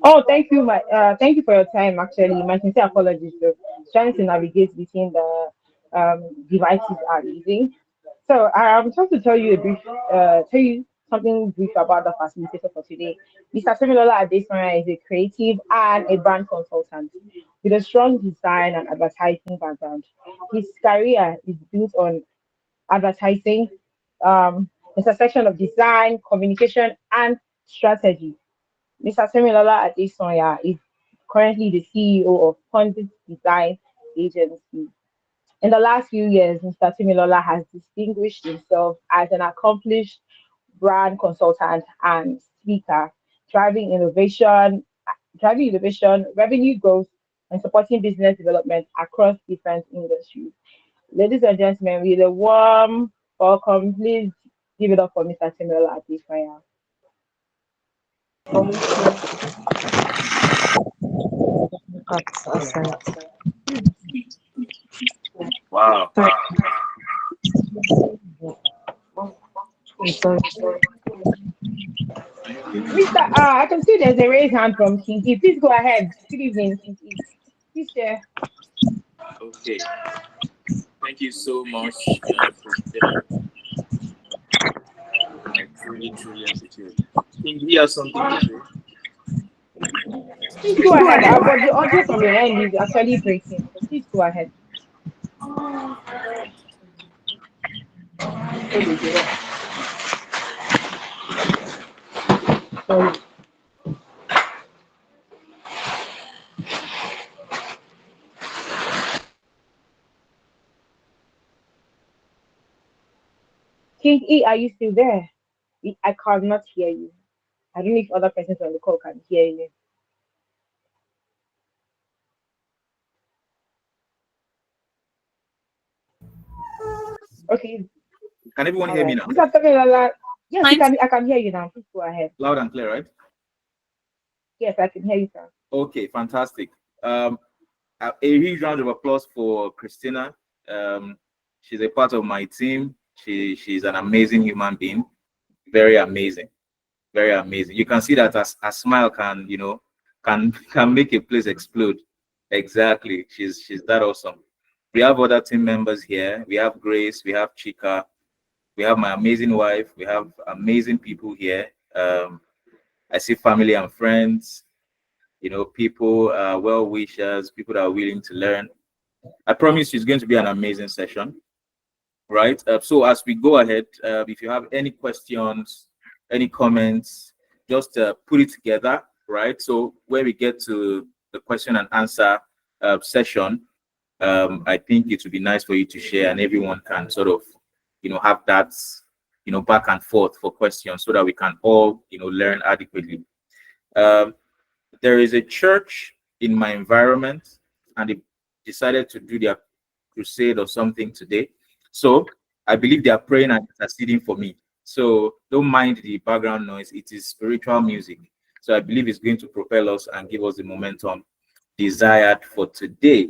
Oh, thank you for your time. Actually, my sincere apologies. So, trying to navigate between the devices I'm using. So, I'm trying to tell you something brief about the facilitator for today. Mr. Semilola Adesanya is a creative and a brand consultant with a strong design and advertising background. His career is built on advertising, intersection of design, communication, and strategy. Mr. Semilola Adesanya is currently the CEO of Pondit Design Agency. In the last few years, Mr. Timilola has distinguished himself as an accomplished brand consultant and speaker, driving innovation, revenue growth, and supporting business development across different industries. Ladies and gentlemen, with a warm welcome, please give it up for Mr. Timilola Adesanya. Wow. Are you okay? Mr. I can see there's a raised hand from Kinky. Please go ahead. Good evening, Kinky. Please share. Okay. Thank you so much, Christina. I truly, truly appreciate it. Think he has something to say. Please go ahead. But the audio from your end is actually breaking. So please go ahead. Sorry. King E, are you still there? I cannot hear you. I don't know if other persons on the call can hear you. Okay, Can everyone all hear me right. now? Mr. Tagalala, yes, you Fine. can. I can hear you now. Please go ahead. Loud and clear, right? Yes, I can hear you, sir. Okay, fantastic. Um, a huge round of applause for Christina. Um, she's a part of my team. She's an amazing human being. Very amazing. Very amazing. You can see that a smile can, can make a place explode. Exactly. She's that awesome. We have other team members here. We have Grace, we have Chika, we have my amazing wife, we have amazing people here. I see family and friends, people, well wishers, people that are willing to learn. I promise you it's going to be an amazing session, right? So as we go ahead, if you have any questions, any comments, just put it together, right? So where we get to the question and answer session, I think it would be nice for you to share, and everyone can sort of, have that, back and forth for questions so that we can all, learn adequately. Um, there is a church in my environment, and they decided to do their crusade or something today. So I believe they are praying and interceding for me. So don't mind the background noise. It is spiritual music. So I believe it's going to propel us and give us the momentum desired for today.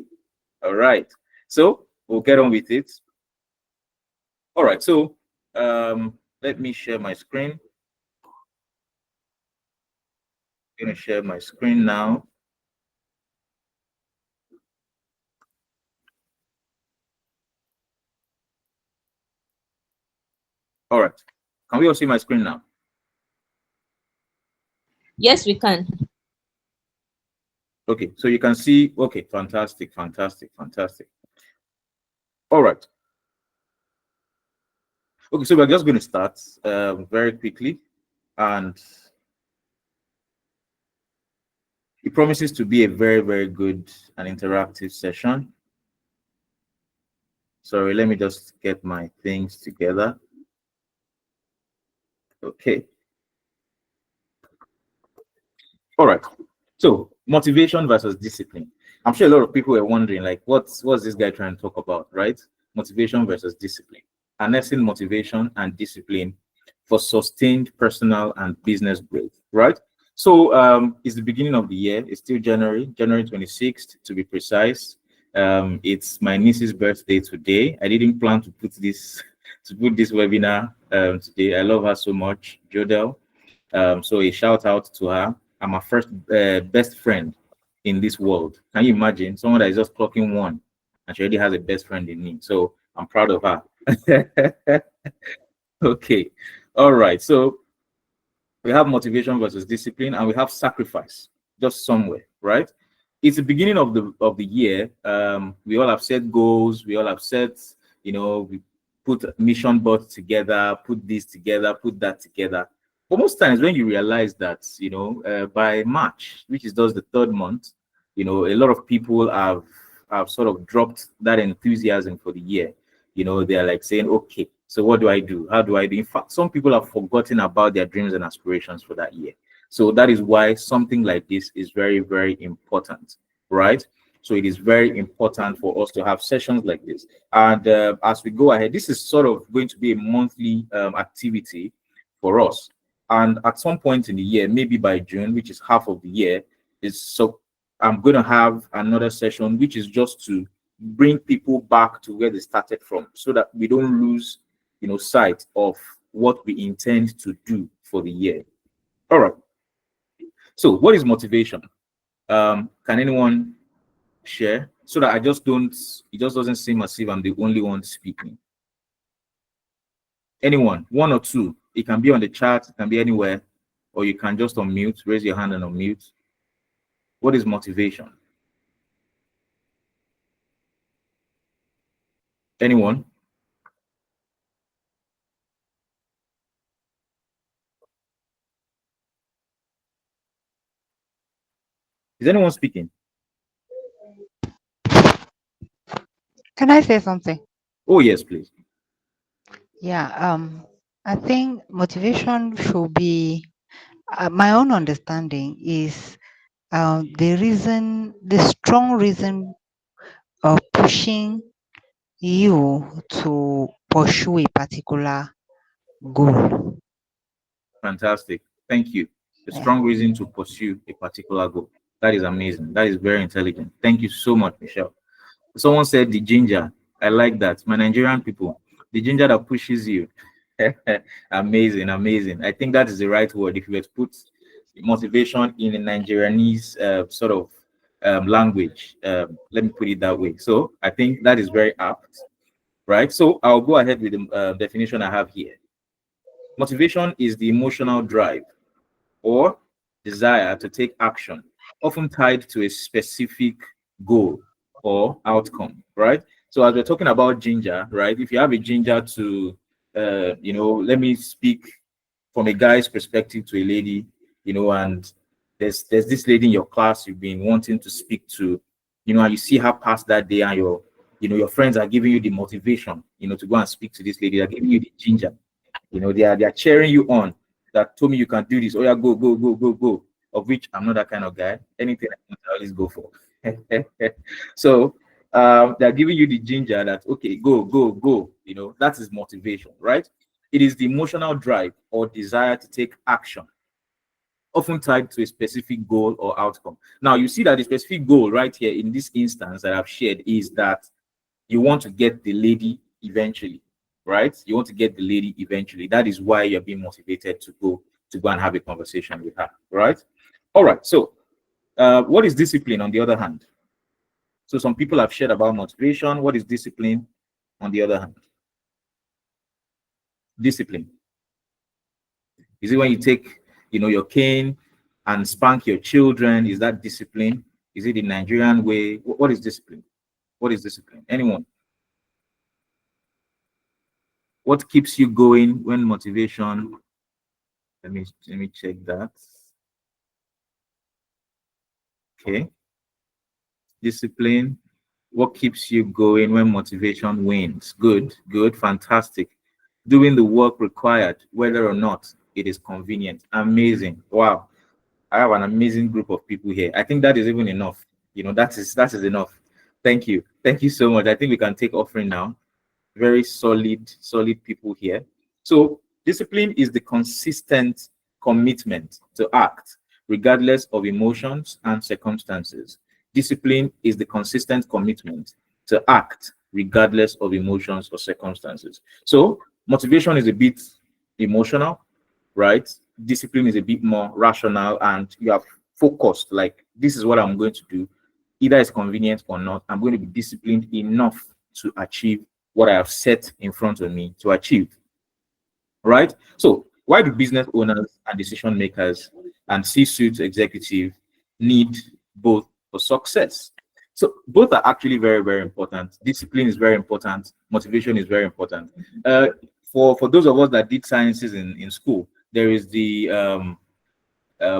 All right. So we'll get on with it. All right. So let me share my screen. I'm going to share my screen now. All right. Can we all see my screen now? Yes, we can. Okay, so you can see, okay, fantastic, fantastic, fantastic. All right. Okay, so we're just going to start very quickly, and it promises to be a very, very good and interactive session. Sorry, let me just get my things together. Okay. All right. So motivation versus discipline. I'm sure a lot of people are wondering, like, what's this guy trying to talk about, right? Motivation versus discipline. Harnessing motivation and discipline for sustained personal and business growth, right? So it's the beginning of the year. It's still January 26th to be precise. It's my niece's birthday today. I didn't plan to put this webinar today. I love her so much, Jodel. So a shout out to her. I'm my first best friend in this world. Can you imagine someone that is just clocking one and she already has a best friend in me? So I'm proud of her. Okay. All right. So we have motivation versus discipline, and we have sacrifice just somewhere, right? It's the beginning of the year. We all have set goals. We all have set, we put mission boards together, put this together, put that together. But most times when you realize that, by March, which is just the third month, a lot of people have sort of dropped that enthusiasm for the year. They're like saying, okay, so what do I do? How do I do? In fact, some people have forgotten about their dreams and aspirations for that year. So that is why something like this is very, very important, right? So it is very important for us to have sessions like this. And as we go ahead, this is sort of going to be a monthly activity for us. And at some point in the year, maybe by June, which is half of the year, is so I'm going to have another session, which is just to bring people back to where they started from, so that we don't lose, sight of what we intend to do for the year. All right. So, what is motivation? Can anyone share, so that it just doesn't seem as if I'm the only one speaking? Anyone, one or two. It can be on the chat, it can be anywhere, or you can just unmute, raise your hand and unmute. What is motivation? Anyone? Is anyone speaking? Can I say something? Oh, yes, please. Yeah, I think motivation should be, my own understanding is the strong reason of pushing you to pursue a particular goal. Fantastic. Thank you. A Yeah. strong reason to pursue a particular goal. That is amazing. That is very intelligent. Thank you so much, Michelle. Someone said the ginger. I like that. My Nigerian people, the ginger that pushes you. Amazing, amazing. I think that is the right word. If you were to put motivation in a Nigerianese sort of language, let me put it that way. So I think that is very apt, right? So I'll go ahead with the definition I have here. Motivation is the emotional drive or desire to take action, often tied to a specific goal or outcome, right? So as we're talking about ginger, right? If you have a ginger to, let me speak from a guy's perspective to a lady, and there's this lady in your class you've been wanting to speak to, and you see her pass that day, and your friends are giving you the motivation, to go and speak to this lady. They're giving you the ginger. They are cheering you on. That told me you can do this. Oh yeah, go, go, go, go, go. Of which I'm not that kind of guy. Anything I always go for. So they're giving you the ginger that okay, go, go, go. That is motivation, right? It is the emotional drive or desire to take action, often tied to a specific goal or outcome. Now you see that the specific goal right here in this instance that I've shared is that you want to get the lady eventually, right? You want to get the lady eventually. That is why you're being motivated to go and have a conversation with her, right? All right. So, what is discipline on the other hand? So, some people have shared about motivation. What is discipline on the other hand? Discipline. Is it when you take, your cane and spank your children? Is that discipline? Is it the Nigerian way? What is discipline? What is discipline? Anyone? What keeps you going when motivation? Let me check that. Okay. Discipline. What keeps you going when motivation wanes? Good, good, fantastic. Doing the work required, whether or not it is convenient. Amazing. Wow. I have an amazing group of people here. I think that is even enough. That is enough. Thank you. Thank you so much. I think we can take offering now. Very solid people here. So discipline is the consistent commitment to act regardless of emotions and circumstances. Discipline is the consistent commitment to act regardless of emotions or circumstances. So motivation is a bit emotional, right? discipline is a bit more rational and you are focused, like this is what I'm going to do, either it's convenient or not. I'm going to be disciplined enough to achieve what I have set in front of me to achieve. Right? So why do business owners and decision makers and C-suite executives need both for success? So both are actually very, very important. Discipline is very important. Motivation is very important. For those of us that did sciences in school, there is the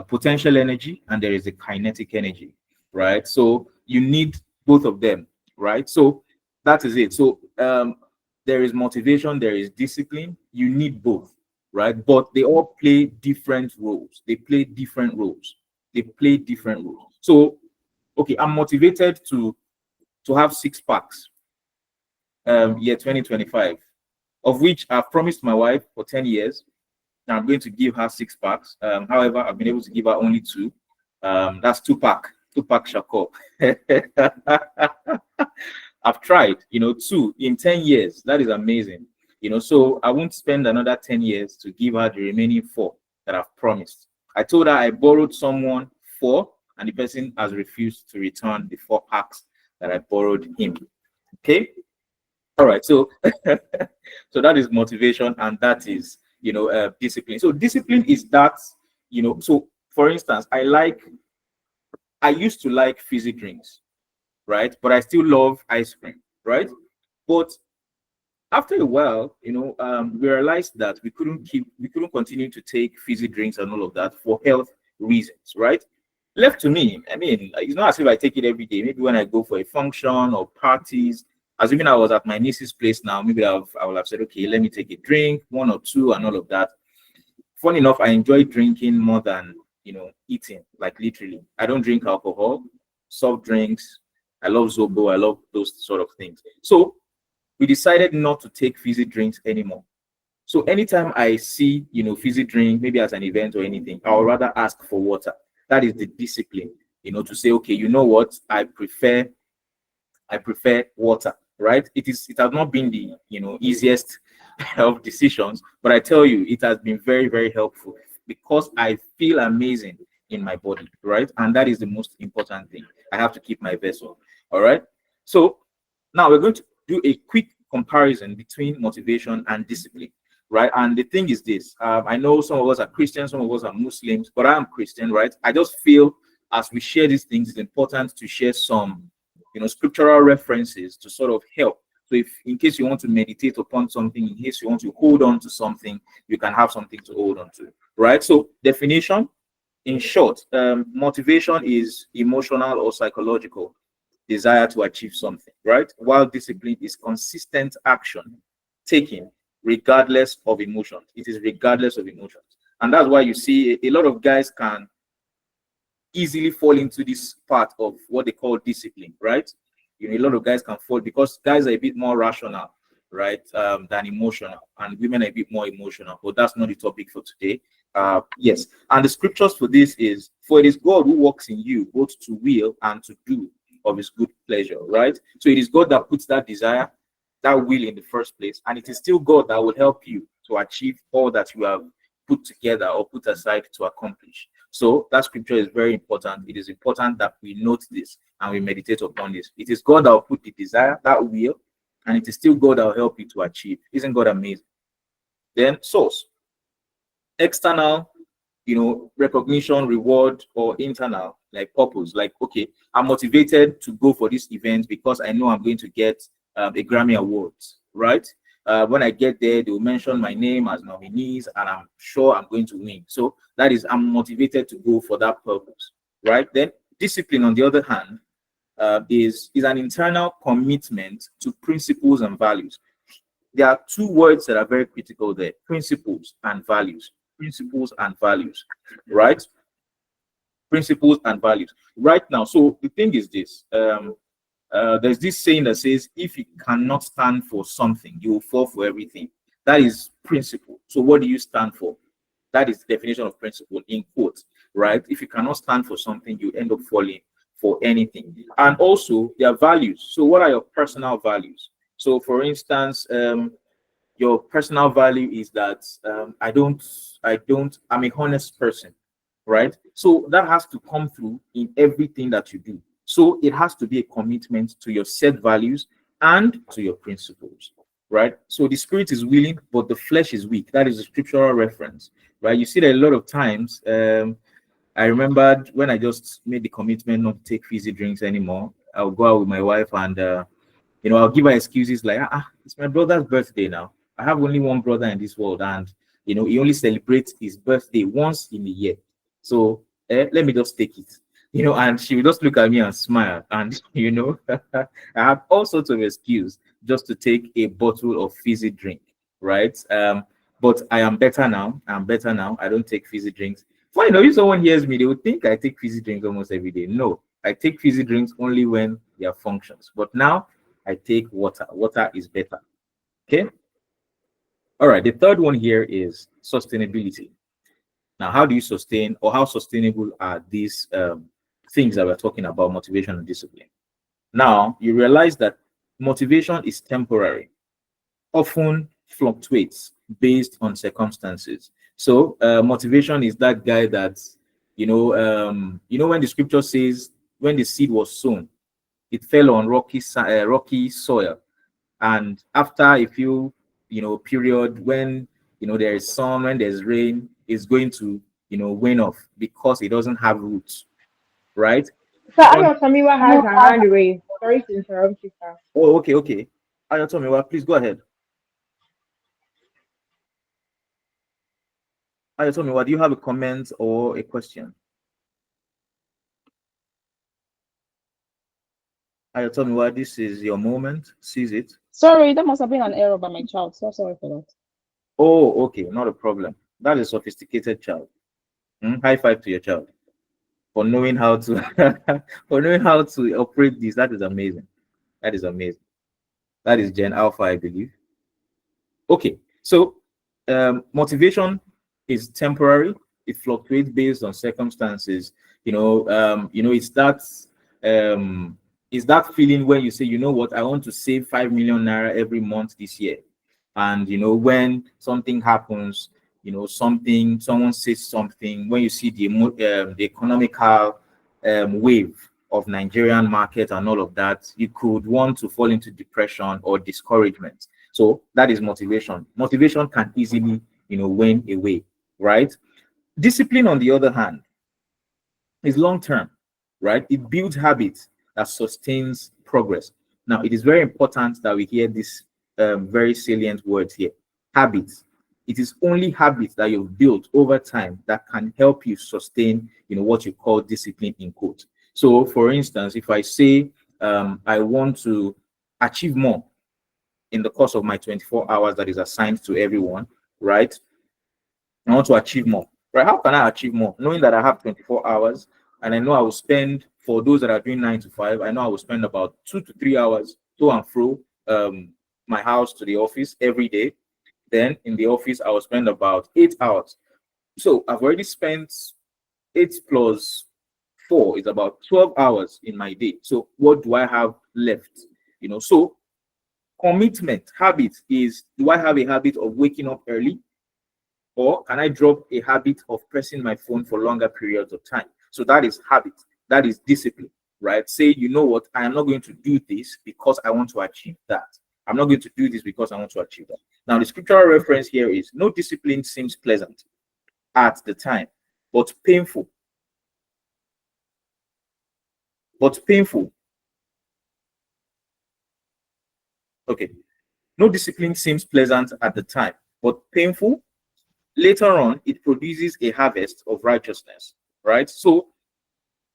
potential energy and there is the kinetic energy, right? So you need both of them, right? So that is it. So there is motivation, there is discipline. You need both, right? But they all play different roles. They play different roles. They play different roles. So, okay, I'm motivated to have 6 packs year 2025, of which I've promised my wife for 10 years. Now I'm going to give her 6 packs. However, I've been able to give her only 2. That's 2 pack. 2 pack shako. I've tried, 2 in 10 years. That is amazing. So I won't spend another 10 years to give her the remaining 4 that I've promised. I told her I borrowed someone 4, and the person has refused to return the 4 packs that I borrowed him. Okay. All right. So, so that is motivation, and that is, discipline. So discipline is that, so for instance, I used to like fizzy drinks, right? But I still love ice cream, right? But after a while, we realized that we couldn't continue to take fizzy drinks and all of that for health reasons, right? Left to me, I mean, it's not as if I take it every day. Maybe when I go for a function or parties, assuming I was at my niece's place now, maybe I will have said, okay, let me take a drink, 1 or 2 and all of that. Funny enough, I enjoy drinking more than, eating, like literally. I don't drink alcohol, soft drinks. I love Zobo. I love those sort of things. So we decided not to take fizzy drinks anymore. So anytime I see, fizzy drink, maybe at an event or anything, I would rather ask for water. That is the discipline, to say, okay, you know what? I prefer water, right? It has not been the, easiest of decisions, but I tell you, it has been very, very helpful because I feel amazing in my body, right? And that is the most important thing. I have to keep my vessel. All right. So now we're going to do a quick comparison between motivation and discipline, right? And the thing is this, I know some of us are Christians, some of us are Muslims, but I am Christian, right? I just feel as we share these things, it's important to share some, scriptural references to sort of help. So if in case you want to meditate upon something, in case you want to hold on to something, you can have something to hold on to, right? So definition, in short, motivation is emotional or psychological desire to achieve something, right? While discipline is consistent action taken regardless of emotions. It is regardless of emotions. And that's why you see a lot of guys can easily fall into this part of what they call discipline, right? A lot of guys can fall because guys are a bit more rational, right, than emotional, and women are a bit more emotional. But that's not the topic for today. Yes, and the scriptures for this is, for it is God who works in you both to will and to do of his good pleasure, right? So it is God that puts that desire, that will in the first place, and it is still God that will help you to achieve all that you have put together or put aside to accomplish. So that scripture is very important. It is important that we note this and we meditate upon this. It is God that will put the desire, that will, and it is still God that will help you to achieve. Isn't God amazing? Then source, external, recognition, reward, or internal, like purpose. Like, okay, I'm motivated to go for this event because I know I'm going to get a Grammy Awards, right? When I get there, they will mention my name as nominees, and I'm sure I'm going to win. So that is, I'm motivated to go for that purpose, right? Then discipline, on the other hand, is an internal commitment to principles and values. There are 2 words that are very critical there: principles and values. Principles and values, right? Principles and values. Right now, so the thing is this. There's this saying that says, if you cannot stand for something, you will fall for everything. That is principle. So what do you stand for? That is the definition of principle in quotes, right? If you cannot stand for something, you end up falling for anything. And also their values. So what are your personal values? So for instance, your personal value is that I'm a honest person, right? So that has to come through in everything that you do. So it has to be a commitment to your set values and to your principles, right? So the spirit is willing, but the flesh is weak. That is a scriptural reference, right? You see that a lot of times. I remembered when I just made the commitment not to take fizzy drinks anymore. I'll go out with my wife and I'll give her excuses like, it's my brother's birthday now. I have only one brother in this world, and he only celebrates his birthday once in a year. So let me just take it. And she would just look at me and smile. And I have all sorts of excuse just to take a bottle of fizzy drink, right? But I am better now. I'm better now. I don't take fizzy drinks. Well, if someone hears me, they would think I take fizzy drinks almost every day. No, I take fizzy drinks only when there are functions. But now I take water. Water is better. Okay. All right. The third one here is sustainability. Now, how do you sustain, or how sustainable are these things that we're talking about, motivation and discipline? Now, you realize that motivation is temporary, often fluctuates based on circumstances. So, motivation is that guy that, when the scripture says, when the seed was sown, it fell on rocky soil, and after a few period, when there is sun, when there's rain, it's going to wane off because it doesn't have roots, right? So Ayotomiwa has her hand raised. Sorry to interrupt you, sir. Oh, okay. Ayotomiwa, please go ahead. Ayotomiwa, do you have a comment or a question? Ayotomiwa, this is your moment. Seize it. Sorry, that must have been an error by my child. So sorry for that. Oh, okay, not a problem. That is a sophisticated child. High five to your child for knowing how to operate this. That is amazing. That is amazing. That is Gen Alpha, I believe. Okay, so motivation is temporary. It fluctuates based on circumstances. It's that feeling when you say, you know what, I want to save 5 million naira every month this year. And when something happens, someone says something, when you see the economical wave of Nigerian market and all of that, you could want to fall into depression or discouragement. So that is motivation. Motivation can easily, wane away, right? Discipline, on the other hand, is long-term, right? It builds habits that sustains progress. Now, it is very important that we hear this very salient words here. Habits. It is only habits that you've built over time that can help you sustain, what you call discipline in quote. So, for instance, if I say I want to achieve more in the course of my 24 hours that is assigned to everyone, right? I want to achieve more, right? How can I achieve more? Knowing that I have 24 hours and I know I will spend, for those that are doing 9 to 5, I know I will spend about 2 to 3 hours to and fro my house to the office every day. Then in the office, I will spend about 8 hours. So I've already spent 8 plus 4 is about 12 hours in my day. So what do I have left? So commitment, habit is, do I have a habit of waking up early? Or can I drop a habit of pressing my phone for longer periods of time? So that is habit. That is discipline, right? Say, you know what, I am not going to do this because I want to achieve that. I'm not going to do this because I want to achieve that. Now, the scriptural reference here is, no discipline seems pleasant at the time, but painful. Okay. No discipline seems pleasant at the time, but painful. Later on, it produces a harvest of righteousness, right? So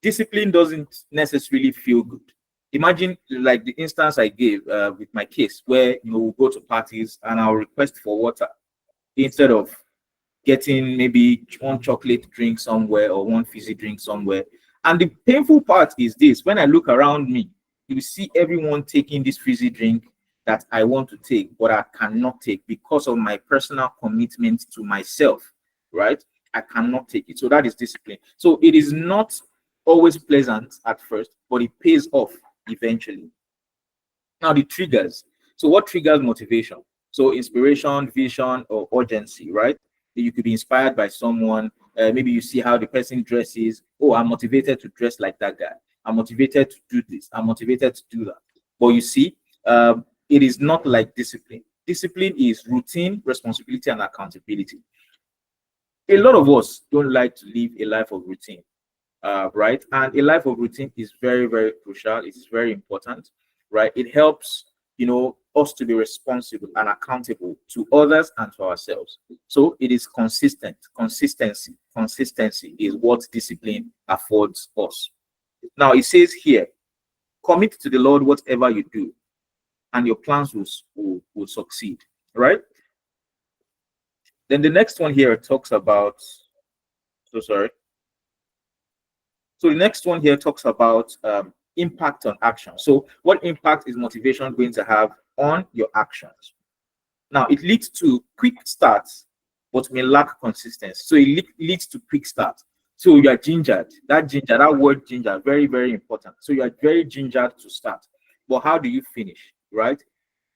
discipline doesn't necessarily feel good. Imagine like the instance I gave with my case, where we'll go to parties and I'll request for water instead of getting maybe one chocolate drink somewhere or one fizzy drink somewhere. And the painful part is this: when I look around me, you see everyone taking this fizzy drink that I want to take, but I cannot take because of my personal commitment to myself, right? I cannot take it. So that is discipline. So it is not always pleasant at first, but it pays off eventually. Now, the triggers. So what triggers motivation? So inspiration, vision, or urgency, right? You could be inspired by someone. Maybe you see how the person dresses. Oh, I'm motivated to dress like that guy. I'm motivated to do this. I'm motivated to do that. But you see, it is not like discipline. Discipline is routine, responsibility, and accountability. A lot of us don't like to live a life of routine, right? And a life of routine is very, very crucial. It is very important, right? It helps, us to be responsible and accountable to others and to ourselves. So it is consistent. Consistency is what discipline affords us. Now it says here, commit to the Lord whatever you do, and your plans will succeed, right? Then the next one here talks about, so sorry. So the next one here talks about impact on action. So what impact is motivation going to have on your actions? Now it leads to quick starts, but may lack consistency. So it leads to quick starts. So you are gingered. That word ginger, very, very important. So you are very gingered to start. But how do you finish, right?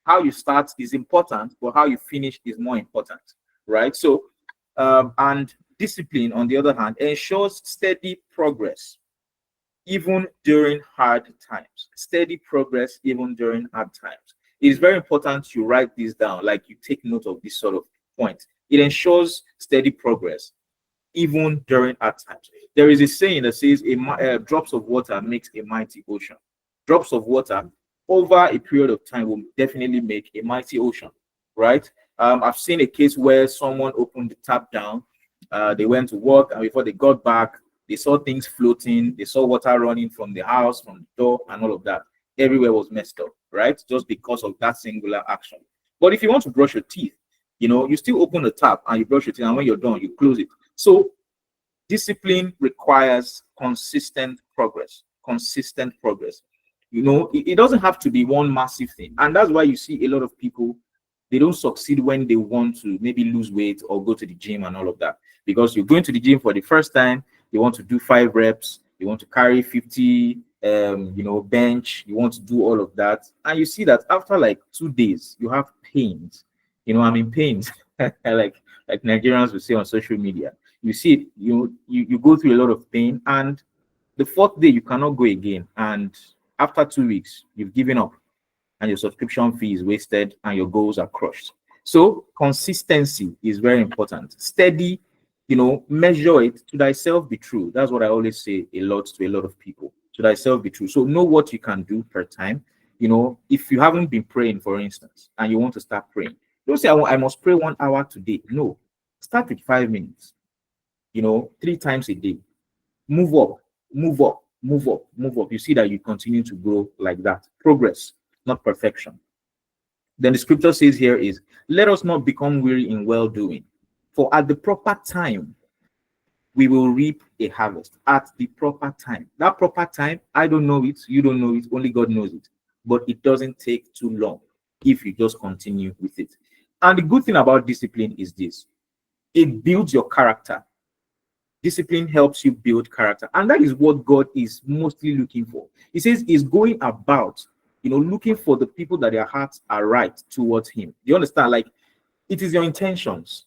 How you start is important, but how you finish is more important, right? So, and discipline, on the other hand, ensures steady progress even during hard times. Steady progress even during hard times. It is very important you write this down, like you take note of this sort of point. It ensures steady progress even during hard times. There is a saying that says, drops of water makes a mighty ocean. Drops of water over a period of time will definitely make a mighty ocean, right? I've seen a case where someone opened the tap down, they went to work, and before they got back, they saw things floating, they saw water running from the house, from the door, and all of that. Everywhere was messed up, right? Just because of that singular action. But if you want to brush your teeth, you still open the tap and you brush your teeth, and when you're done, you close it. So discipline requires consistent progress. It doesn't have to be one massive thing. And that's why you see a lot of people, they don't succeed when they want to maybe lose weight or go to the gym and all of that. Because you're going to the gym for the first time, you want to do 5 reps, you want to carry 50 bench, you want to do all of that, and you see that after like 2 days you have pains. I'm in pains. like Nigerians will say on social media, you see it, you go through a lot of pain, and the 4th day you cannot go again, and after 2 weeks you've given up, and your subscription fee is wasted and your goals are crushed. So consistency is very important. Steady, measure it. To thyself be true. That's what I always say to a lot of people. To thyself be true. So know what you can do per time. If you haven't been praying, for instance, and you want to start praying, don't say I must pray 1 hour today. No, start with 5 minutes. 3 times a day. Move up. You see that you continue to grow like that. Progress, not perfection. Then the scripture says here is, let us not become weary in well-doing, for at the proper time we will reap a harvest. At the proper time. That proper time, I don't know it, you don't know it, only God knows it. But it doesn't take too long if you just continue with it. And the good thing about discipline is this: it builds your character. Discipline helps you build character. And that is what God is mostly looking for. He says he's going about, looking for the people that their hearts are right towards him. Do you understand? Like, it is your intentions.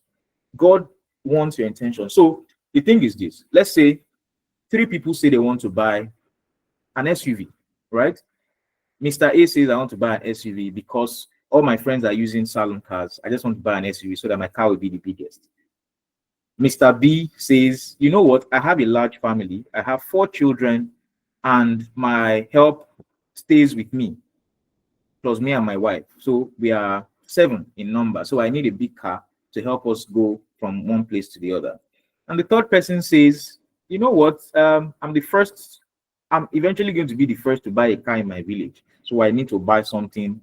God wants your intention. So the thing is this: let's say 3 people say they want to buy an SUV, right? Mr. A says, I want to buy an SUV because all my friends are using salon cars. I just want to buy an SUV so that my car will be the biggest. Mr. B says, you know what? I have a large family. I have 4 children, and my help stays with me, plus me and my wife. So we are 7 in number. So I need a big car to help us go from one place to the other. And the 3rd person says, you know what? I'm eventually going to be the first to buy a car in my village. So I need to buy something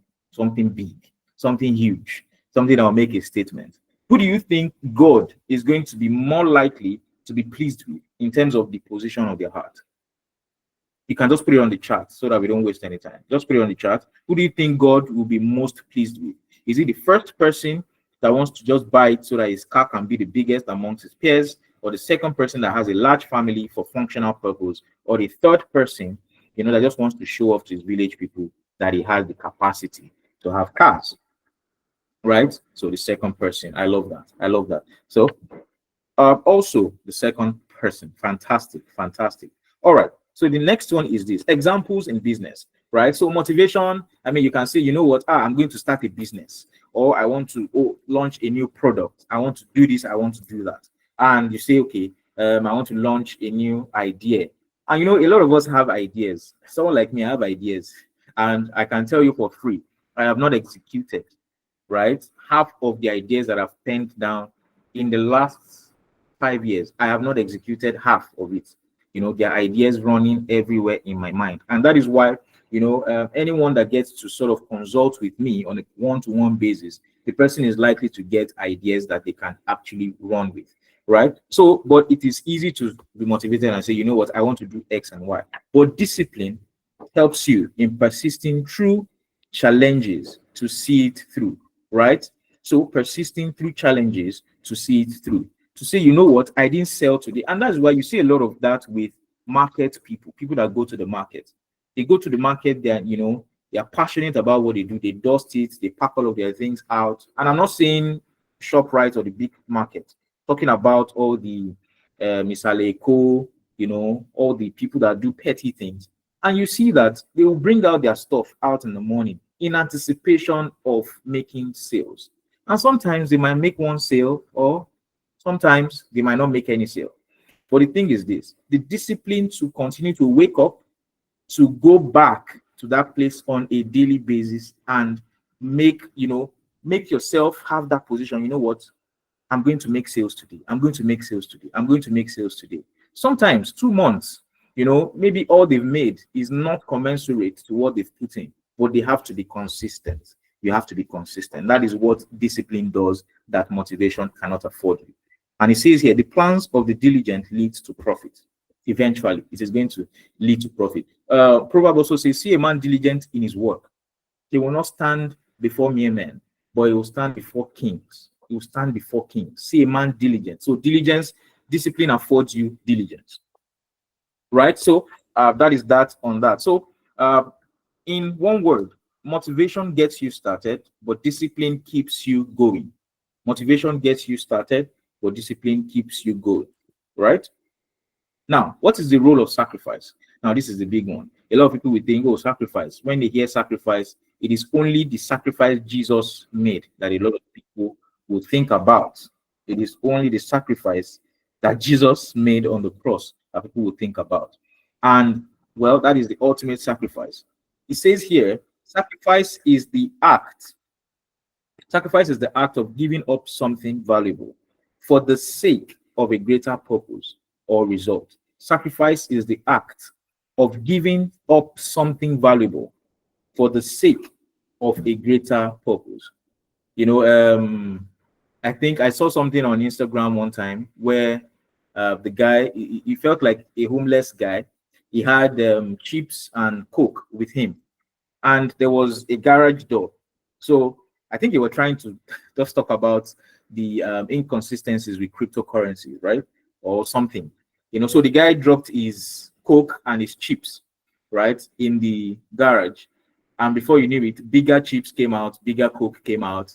big, something huge, something that will make a statement. Who do you think God is going to be more likely to be pleased with in terms of the position of their heart? You can just put it on the chart so that we don't waste any time. Just put it on the chart. Who do you think God will be most pleased with? Is it the first person that wants to just buy it so that his car can be the biggest amongst his peers, or the second person that has a large family for functional purpose, or the 3rd person, that just wants to show off to his village people that he has the capacity to have cars? right? So the second person, I love that. I love that. So also the second person, fantastic, fantastic. All right. So the next one is this: examples in business, right? So motivation. I mean, you can say, you know what? I'm going to start a business, or I want to launch a new product. I want to do this. I want to do that. And you say, okay, I want to launch a new idea. And you know, a lot of us have ideas. Someone like me, I have ideas, and I can tell you for free, I have not executed, right? Half of the ideas that I've penned down in the last 5 years, I have not executed half of it. You know, there are ideas running everywhere in my mind. And that is why, you know, anyone that gets to sort of consult with me on a one-to-one basis, the person is likely to get ideas that they can actually run with, right? So, but it is easy to be motivated and say, you know what, I want to do X and Y. But discipline helps you in persisting through challenges to see it through, right? So persisting through challenges to see it through. To say, you know what, I didn't sell today. And that's why you see a lot of that with market people that go to the market. They go to the market, they're, you know, they are passionate about what they do. They dust it, they pack all of their things out. And I'm not saying ShopRite or the big market, talking about all the Misale Co, you know, all the people that do petty things. And you see that they will bring out their stuff out in the morning in anticipation of making sales. And sometimes they might make one sale, or sometimes they might not make any sale. But the thing is this: the discipline to continue to wake up, to go back to that place on a daily basis and make, you know, make yourself have that position. You know what? I'm going to make sales today. I'm going to make sales today. I'm going to make sales today. Sometimes 2 months, you know, maybe all they've made is not commensurate to what they've put in, but they have to be consistent. You have to be consistent. That is what discipline does that motivation cannot afford you. And it says here, the plans of the diligent leads to profit. Eventually, it is going to lead to profit. Proverb also says, see a man diligent in his work. He will not stand before mere men, but he will stand before kings. He will stand before kings. See a man diligent. So diligence, discipline affords you diligence. Right? So that is that on that. So in one word, motivation gets you started, but discipline keeps you going. Motivation gets you started, but discipline keeps you going, right? Now, what is the role of sacrifice? Now, this is the big one. A lot of people will think, oh, sacrifice. When they hear sacrifice, it is only the sacrifice Jesus made that a lot of people will think about. It is only the sacrifice that Jesus made on the cross that people will think about. And, well, that is the ultimate sacrifice. It says here, sacrifice is the act. Sacrifice is the act of giving up something valuable for the sake of a greater purpose or result. Sacrifice is the act of giving up something valuable for the sake of a greater purpose. You know, I think I saw something on Instagram one time where the guy, he felt like a homeless guy. He had chips and Coke with him, and there was a garage door. So I think they were trying to just talk about the inconsistencies with cryptocurrencies, right? Or something. You know, so the guy dropped his Coke and his chips, right, in the garage. And before you knew it, bigger chips came out, bigger Coke came out.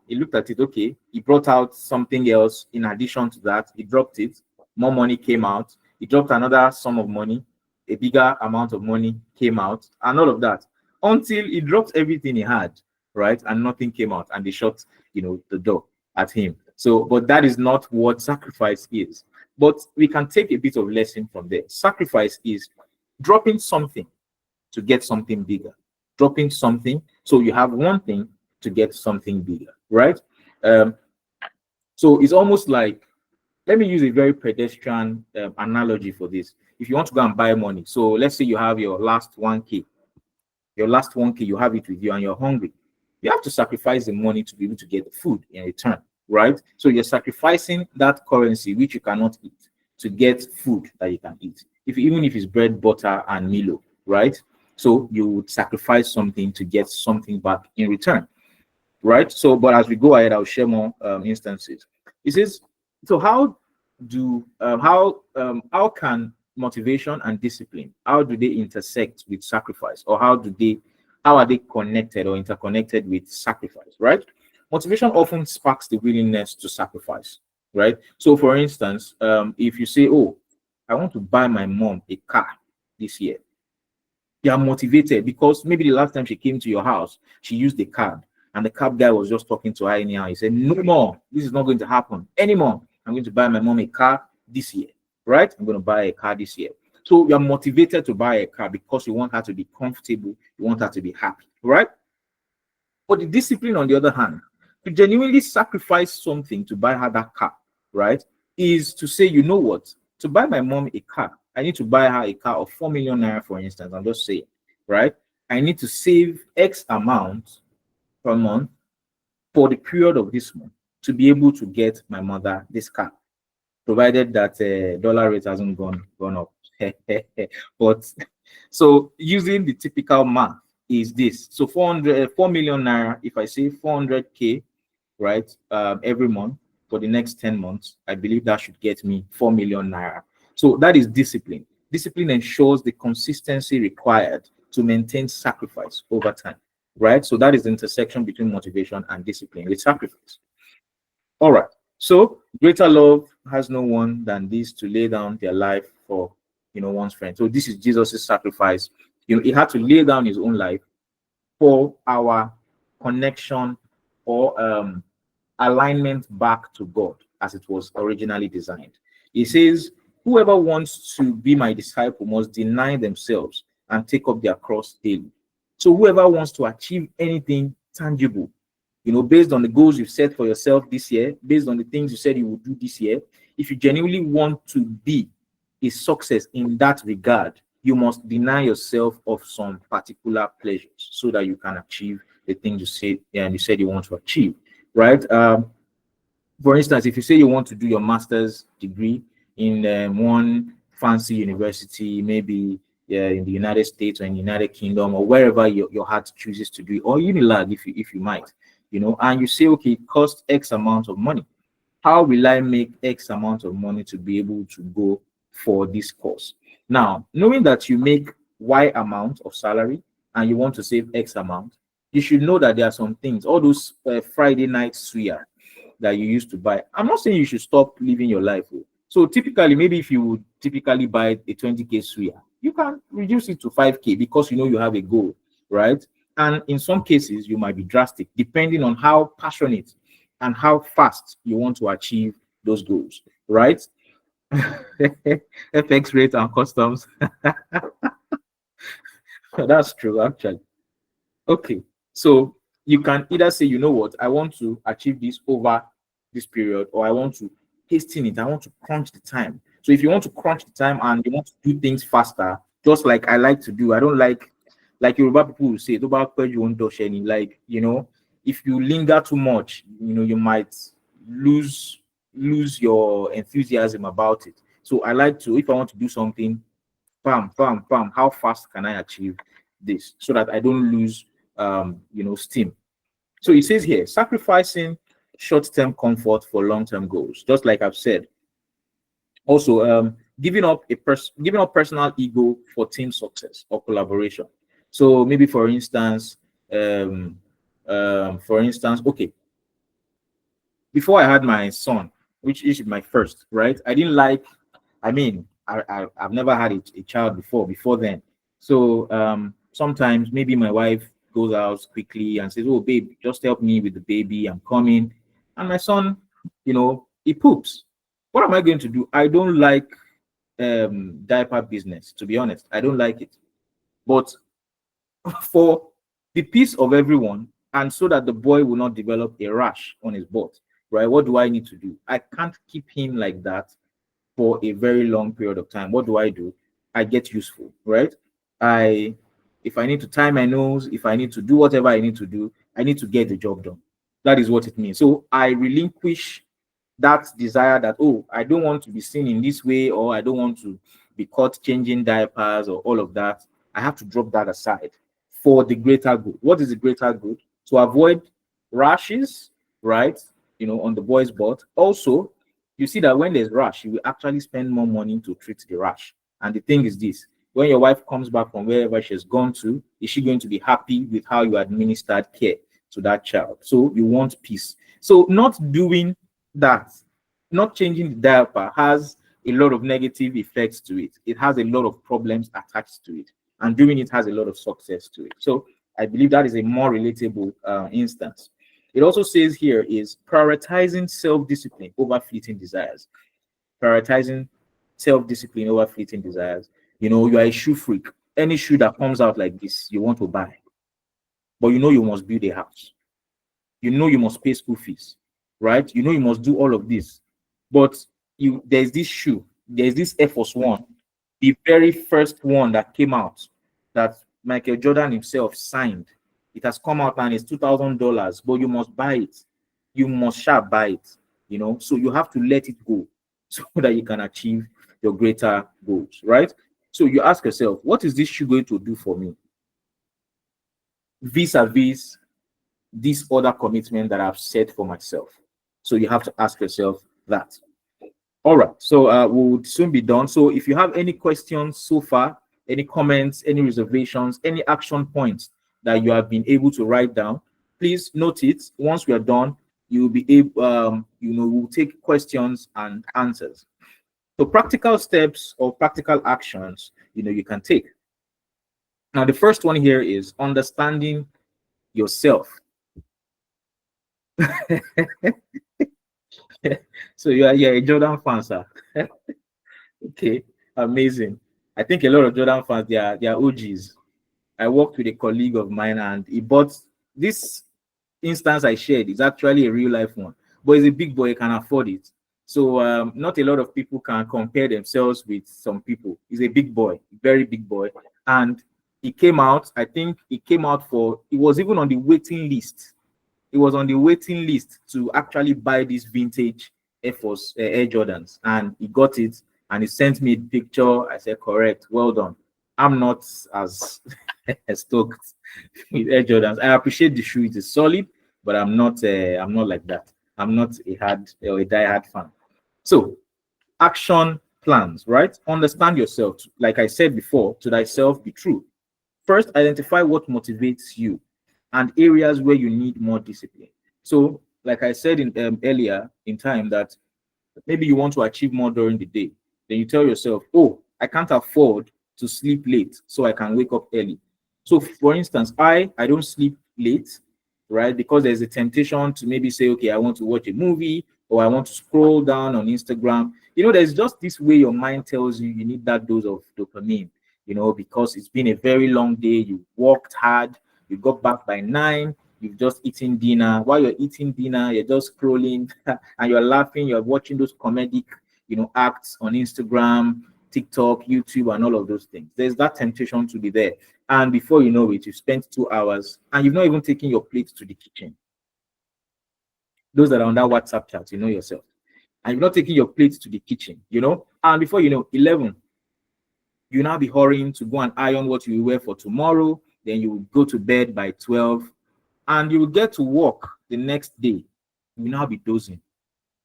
He looked at it, okay. He brought out something else in addition to that. He dropped it. More money came out. He dropped another sum of money. A bigger amount of money came out, and all of that, until he dropped everything he had, right? And nothing came out, and they shut, you know, the door at him. So, but that is not what sacrifice is. But we can take a bit of lesson from there. Sacrifice is dropping something to get something bigger. Dropping something so you have one thing to get something bigger, right? So it's almost like, let me use a very pedestrian analogy for this. If you want to go and buy money, so let's say you have your last 1K, you have it with you and you're hungry. You have to sacrifice the money to be able to get the food in return, right? So you're sacrificing that currency which you cannot eat to get food that you can eat. Even if it's bread, butter, and Milo, right? So you would sacrifice something to get something back in return, right? So, but as we go ahead, I'll share more instances. It says, so how can motivation and discipline, how do they intersect with sacrifice, or how are they connected or interconnected with sacrifice, right? motivation often sparks the willingness to sacrifice, right? So, for instance, if you say, "Oh, I want to buy my mom a car this year," you are motivated because maybe the last time she came to your house, she used the card, and the cab guy was just talking to her anyhow. He said, "No more. This is not going to happen anymore. I'm going to buy my mom a car this year, right? I'm going to buy a car this year." So you're motivated to buy a car because you want her to be comfortable, you want her to be happy, right? But the discipline, on the other hand, to genuinely sacrifice something to buy her that car, right, is to say, you know what, to buy my mom a car, I need to buy her a car of 4 million naira, for instance. I'm just saying, right? I need to save X amount per month for the period of this month to be able to get my mother this car, provided that dollar rate hasn't gone up. But so using the typical math is this. So 4 million naira, if I say 400k, right, every month for the next 10 months, I believe that should get me 4 million naira. So that is discipline. Discipline ensures the consistency required to maintain sacrifice over time, right? So that is the intersection between motivation and discipline with sacrifice. All right. So greater love has no one than this, to lay down their life for, one's friend. So this is Jesus' sacrifice. He had to lay down his own life for our connection or alignment back to God as it was originally designed. He says, "Whoever wants to be my disciple must deny themselves and take up their cross daily." So whoever wants to achieve anything tangible, based on the goals you've set for yourself this year, based on the things you said you would do this year, if you genuinely want to be a success in that regard, you must deny yourself of some particular pleasures so that you can achieve the things you said you want to achieve, right? For instance, if you say you want to do your master's degree in one fancy university, maybe in the United States or in the United Kingdom or wherever your heart chooses to do, or Unilag, if you might, and you say, okay, it costs X amount of money. How will I make X amount of money to be able to go for this course? Now, knowing that you make Y amount of salary and you want to save X amount, you should know that there are some things, all those Friday night suya that you used to buy. I'm not saying you should stop living your life. So typically, maybe if you would typically buy a 20k suya, you can reduce it to 5k because you have a goal, right? And in some cases, you might be drastic depending on how passionate and how fast you want to achieve those goals, right? FX rate and customs. That's true, actually. Okay, so you can either say, you know what, I want to achieve this over this period, or I want to hasten it, I want to crunch the time. So if you want to crunch the time and you want to do things faster, just like I like to do, I don't like Yoruba people will say, like, if you linger too much, you might lose your enthusiasm about it. So I like to, if I want to do something, bam, bam, bam, how fast can I achieve this so that I don't lose steam? So it says here, sacrificing short-term comfort for long-term goals, just like I've said. Also, giving up personal ego for team success or collaboration. So maybe for instance, okay, before I had my son, which is my first, right? I didn't like, I've never had a child before then. So sometimes maybe my wife goes out quickly and says, "Oh, babe, just help me with the baby. I'm coming." And my son, he poops. What am I going to do? I don't like diaper business, to be honest. I don't like it. But for the peace of everyone, and so that the boy will not develop a rash on his butt, right? What do I need to do? I can't keep him like that for a very long period of time. What do? I get useful, right? If I need to tie my nose, if I need to do whatever I need to do, I need to get the job done. That is what it means. So I relinquish that desire that, oh, I don't want to be seen in this way, or I don't want to be caught changing diapers or all of that. I have to drop that aside for the greater good. What is the greater good? To avoid rashes, right? On the boy's butt. Also, you see that when there's rash, you will actually spend more money to treat the rash. And the thing is this, when your wife comes back from wherever she's gone to, is she going to be happy with how you administered care? to that child. So you want peace. So not doing that, not changing the diaper has a lot of negative effects to it. It has a lot of problems attached to it. And doing it has a lot of success to it. So I believe that is a more relatable instance. It also says here is prioritizing self-discipline over fleeting desires. Prioritizing self-discipline over fleeting desires. You know, you are a shoe freak. Any shoe that comes out like this, you want to buy. But you know you must build a house. You know you must pay school fees, right? You know you must do all of this. But there's this shoe, there's this Air Force One, the very first one that came out that Michael Jordan himself signed. It has come out and it's $2,000, but you must buy it. You must buy it, you know. So you have to let it go so that you can achieve your greater goals, right? So you ask yourself, what is this shoe going to do for me? Vis-a-vis this other commitment that I've set for myself. So you have to ask yourself that. All right, so we'll soon be done. So if you have any questions so far, any comments, any reservations, any action points that you have been able to write down, please note it. Once we are done, you'll be able, we'll take questions and answers. So practical steps or practical actions, you can take. Now, the first one here is understanding yourself. So you're a Jordan fan, sir. Okay, amazing. I think a lot of Jordan fans, they are OGs. I worked with a colleague of mine and he bought this instance I shared. It's actually a real life one, but he's a big boy, he can afford it. So not a lot of people can compare themselves with some people. He's a big boy, very big boy. And he came out, I think he was even on the waiting list. He was on the waiting list to actually buy this vintage Air Force Air Jordans, and he got it and he sent me a picture. I said, correct, well done. I'm not as stoked with Air Jordans. I appreciate the shoe, it is solid, but I'm not like that. I'm not a die-hard fan. So action plans, right? Understand yourself. Like I said before, to thyself be true. First, identify what motivates you and areas where you need more discipline. So, like I said in earlier in time, that maybe you want to achieve more during the day. Then you tell yourself, oh, I can't afford to sleep late, so I can wake up early. So, for instance, I don't sleep late, right? Because there's a temptation to maybe say, okay, I want to watch a movie or I want to scroll down on Instagram. There's just this way your mind tells you need that dose of dopamine, because it's been a very long day. You worked hard. You got back by 9, you've just eaten dinner. While you're eating dinner, you're just scrolling and you're laughing, you're watching those comedic, acts on Instagram, TikTok, YouTube, and all of those things. There's that temptation to be there. And before you know it, you spent 2 hours and you've not even taken your plate to the kitchen. Those that are on that WhatsApp chat, you know yourself. And you've not taken your plate to the kitchen, And before you know, 11, you now be hurrying to go and iron what you will wear for tomorrow. Then you will go to bed by 12 and you will get to work the next day. You will now be dozing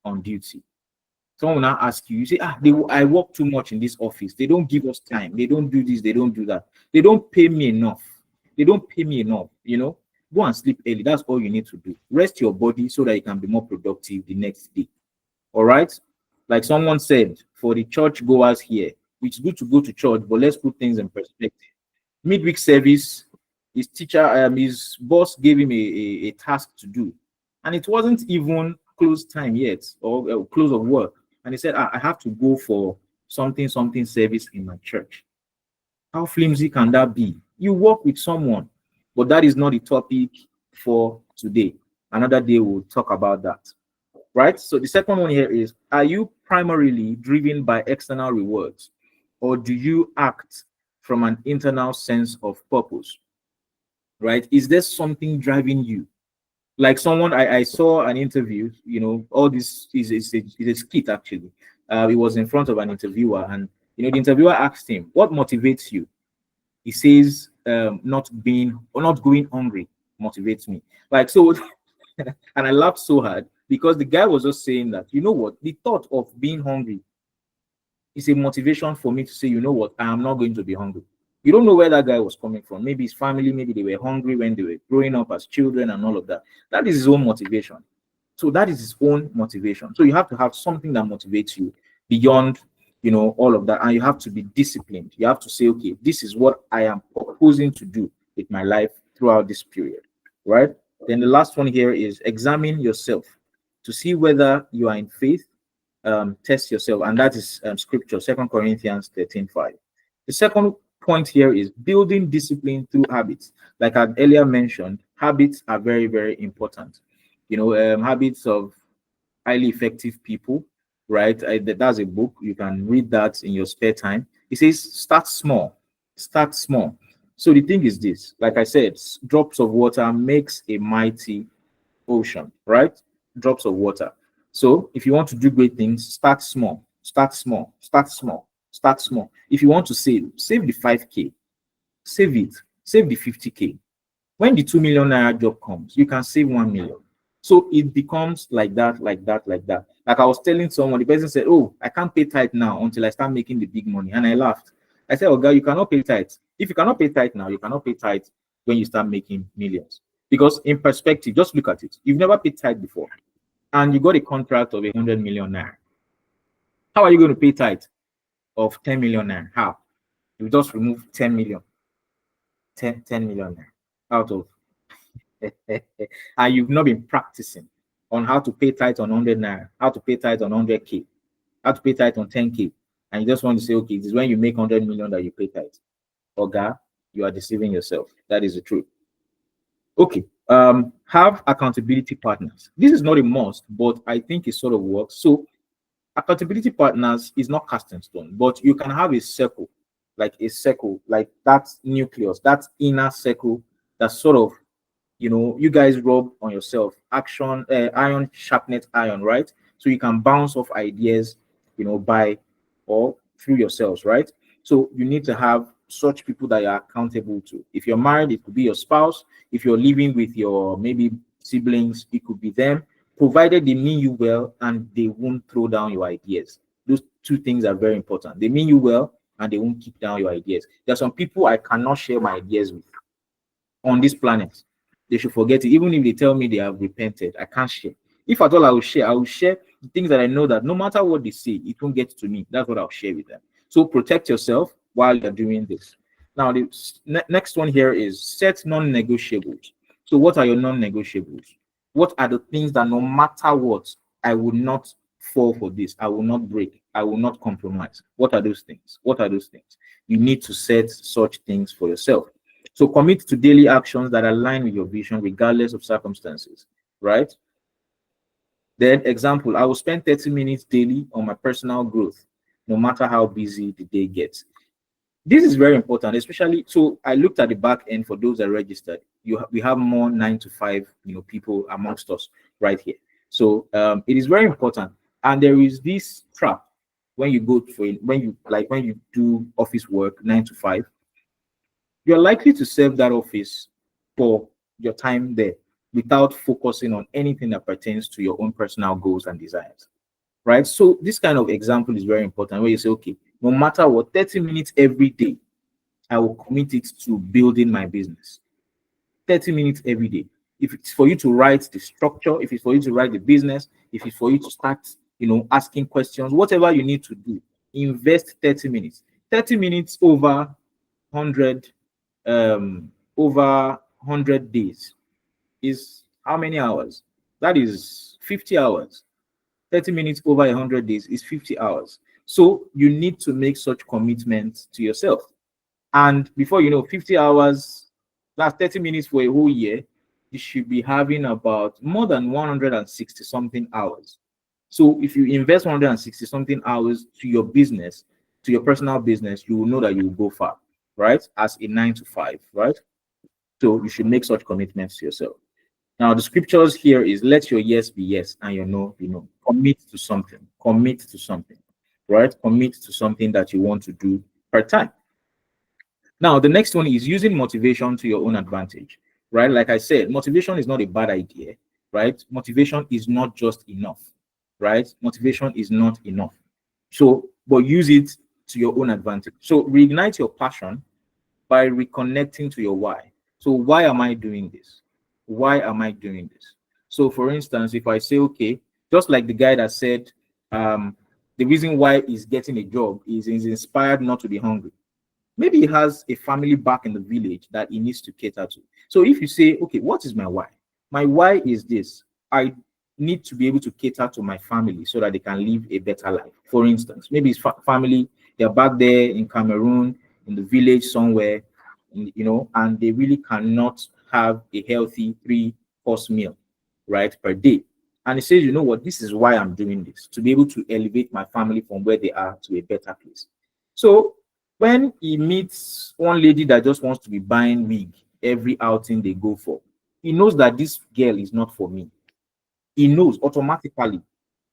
on duty. Someone will now ask you, say, I work too much in this office. They don't give us time. They don't do this. They don't do that. They don't pay me enough. Go and sleep early. That's all you need to do. Rest your body so that you can be more productive the next day. All right? Like someone said, for the church goers here, it's good to go to church, but let's put things in perspective. Midweek service, his boss gave him a task to do, and it wasn't even close time yet or close of work. And he said, I have to go for something service in my church. How flimsy can that be? You work with someone, but that is not the topic for today. Another day we'll talk about that, right? So the second one here is, are you primarily driven by external rewards, or do you act from an internal sense of purpose, right? Is there something driving you? Like someone, I saw an interview, all this is a skit actually. It was in front of an interviewer, and the interviewer asked him, what motivates you? He says, not going hungry motivates me. Like, so, and I laughed so hard because the guy was just saying that, the thought of being hungry is a motivation for me to say, I am not going to be hungry. You don't know where that guy was coming from. Maybe his family, maybe they were hungry when they were growing up as children and all of that. That is his own motivation. So that is his own motivation. So you have to have something that motivates you beyond, all of that. And you have to be disciplined. You have to say, okay, this is what I am proposing to do with my life throughout this period, right? Then the last one here is examine yourself to see whether you are in faith. Test yourself, and that is scripture, 2 Corinthians 13:5. The second point here is building discipline through habits. Like I earlier mentioned, habits are very, very important. Habits of highly effective people, right? That's a book. You can read that in your spare time. It says start small. Start small. So the thing is this, like I said, drops of water makes a mighty ocean, right? Drops of water. So if you want to do great things, start small, start small, start small, start small. If you want to save the 5K, save it, save the 50K. When the 2 million naira job comes, you can save 1 million. So it becomes like that, like that, like that. Like I was telling someone, the person said, oh, I can't pay tithe now until I start making the big money. And I laughed. I said, oh, God, you cannot pay tithe. If you cannot pay tithe now, you cannot pay tithe when you start making millions. Because in perspective, just look at it. You've never paid tithe before, and you got a contract of 100 million naira. How are you going to pay tithe of 10 million naira? How? You just remove 10 million. 10 million naira out of and you've not been practicing on how to pay tithe on 100 naira, how to pay tithe on 100K, how to pay tithe on 10K, and you just want to say, okay, this is when you make 100 million that you pay tithe. Oga, you are deceiving yourself. That is the truth. Okay. Have accountability partners. This is not a must, but I think it sort of works. So accountability partners is not cast in stone, but you can have a circle, like that nucleus, that inner circle that sort of, you guys rub on yourself. Action, iron sharpeneth iron, right? So you can bounce off ideas, by or through yourselves, right? So you need to have such people that you're accountable to. If you're married, it could be your spouse. If you're living with your maybe siblings, it could be them, provided they mean you well and they won't throw down your ideas. Those two things are very important. They mean you well and they won't keep down your ideas. There are some people I cannot share my ideas with on this planet. They should forget it. Even if they tell me they have repented, I can't share. If at all I will share the things that I know that no matter what they say, it won't get to me. That's what I'll share with them. So protect yourself while you're doing this. Now, the next one here is set non-negotiables. So what are your non-negotiables? What are the things that no matter what, I will not fall for this, I will not break, I will not compromise? What are those things? What are those things? You need to set such things for yourself. So commit to daily actions that align with your vision regardless of circumstances, right? Then example, I will spend 30 minutes daily on my personal growth, no matter how busy the day gets. This is very important, especially, so I looked at the back end for those that registered. We have more 9 to 5, people amongst us right here. So it is very important. And there is this trap when you when you do office work 9 to 5, you're likely to serve that office for your time there without focusing on anything that pertains to your own personal goals and desires, right? So this kind of example is very important, where you say, okay, no matter what, 30 minutes every day, I will commit it to building my business. 30 minutes every day. If it's for you to write the structure, if it's for you to write the business, if it's for you to start, asking questions, whatever you need to do, invest 30 minutes. 30 minutes over 100 days is how many hours? That is 50 hours. 30 minutes over 100 days is 50 hours. So you need to make such commitments to yourself. And before you know, 50 hours, that's 30 minutes for a whole year, you should be having about more than 160 something hours. So if you invest 160 something hours to your business, to your personal business, you will know that you will go far, right? As a 9 to 5, right? So you should make such commitments to yourself. Now, the scriptures here is let your yes be yes and your no be no. Commit to something. Commit to something, right? Commit to something that you want to do per time. Now, the next one is using motivation to your own advantage, right? Like I said, motivation is not a bad idea, right? Motivation is not just enough, right? Motivation is not enough. So, but use it to your own advantage. So reignite your passion by reconnecting to your why. So why am I doing this? Why am I doing this? So for instance, if I say, okay, just like the guy that said, the reason why he's getting a job is he's inspired not to be hungry. Maybe he has a family back in the village that he needs to cater to. So if you say, okay, what is my why? My why is this. I need to be able to cater to my family so that they can live a better life. For instance, maybe his family, they're back there in Cameroon, in the village somewhere, and they really cannot have a healthy 3-course meal, right, per day. And he says, you know what, this is why I'm doing this, to be able to elevate my family from where they are to a better place. So when he meets one lady that just wants to be buying wig every outing they go for, he knows that this girl is not for me. He knows automatically,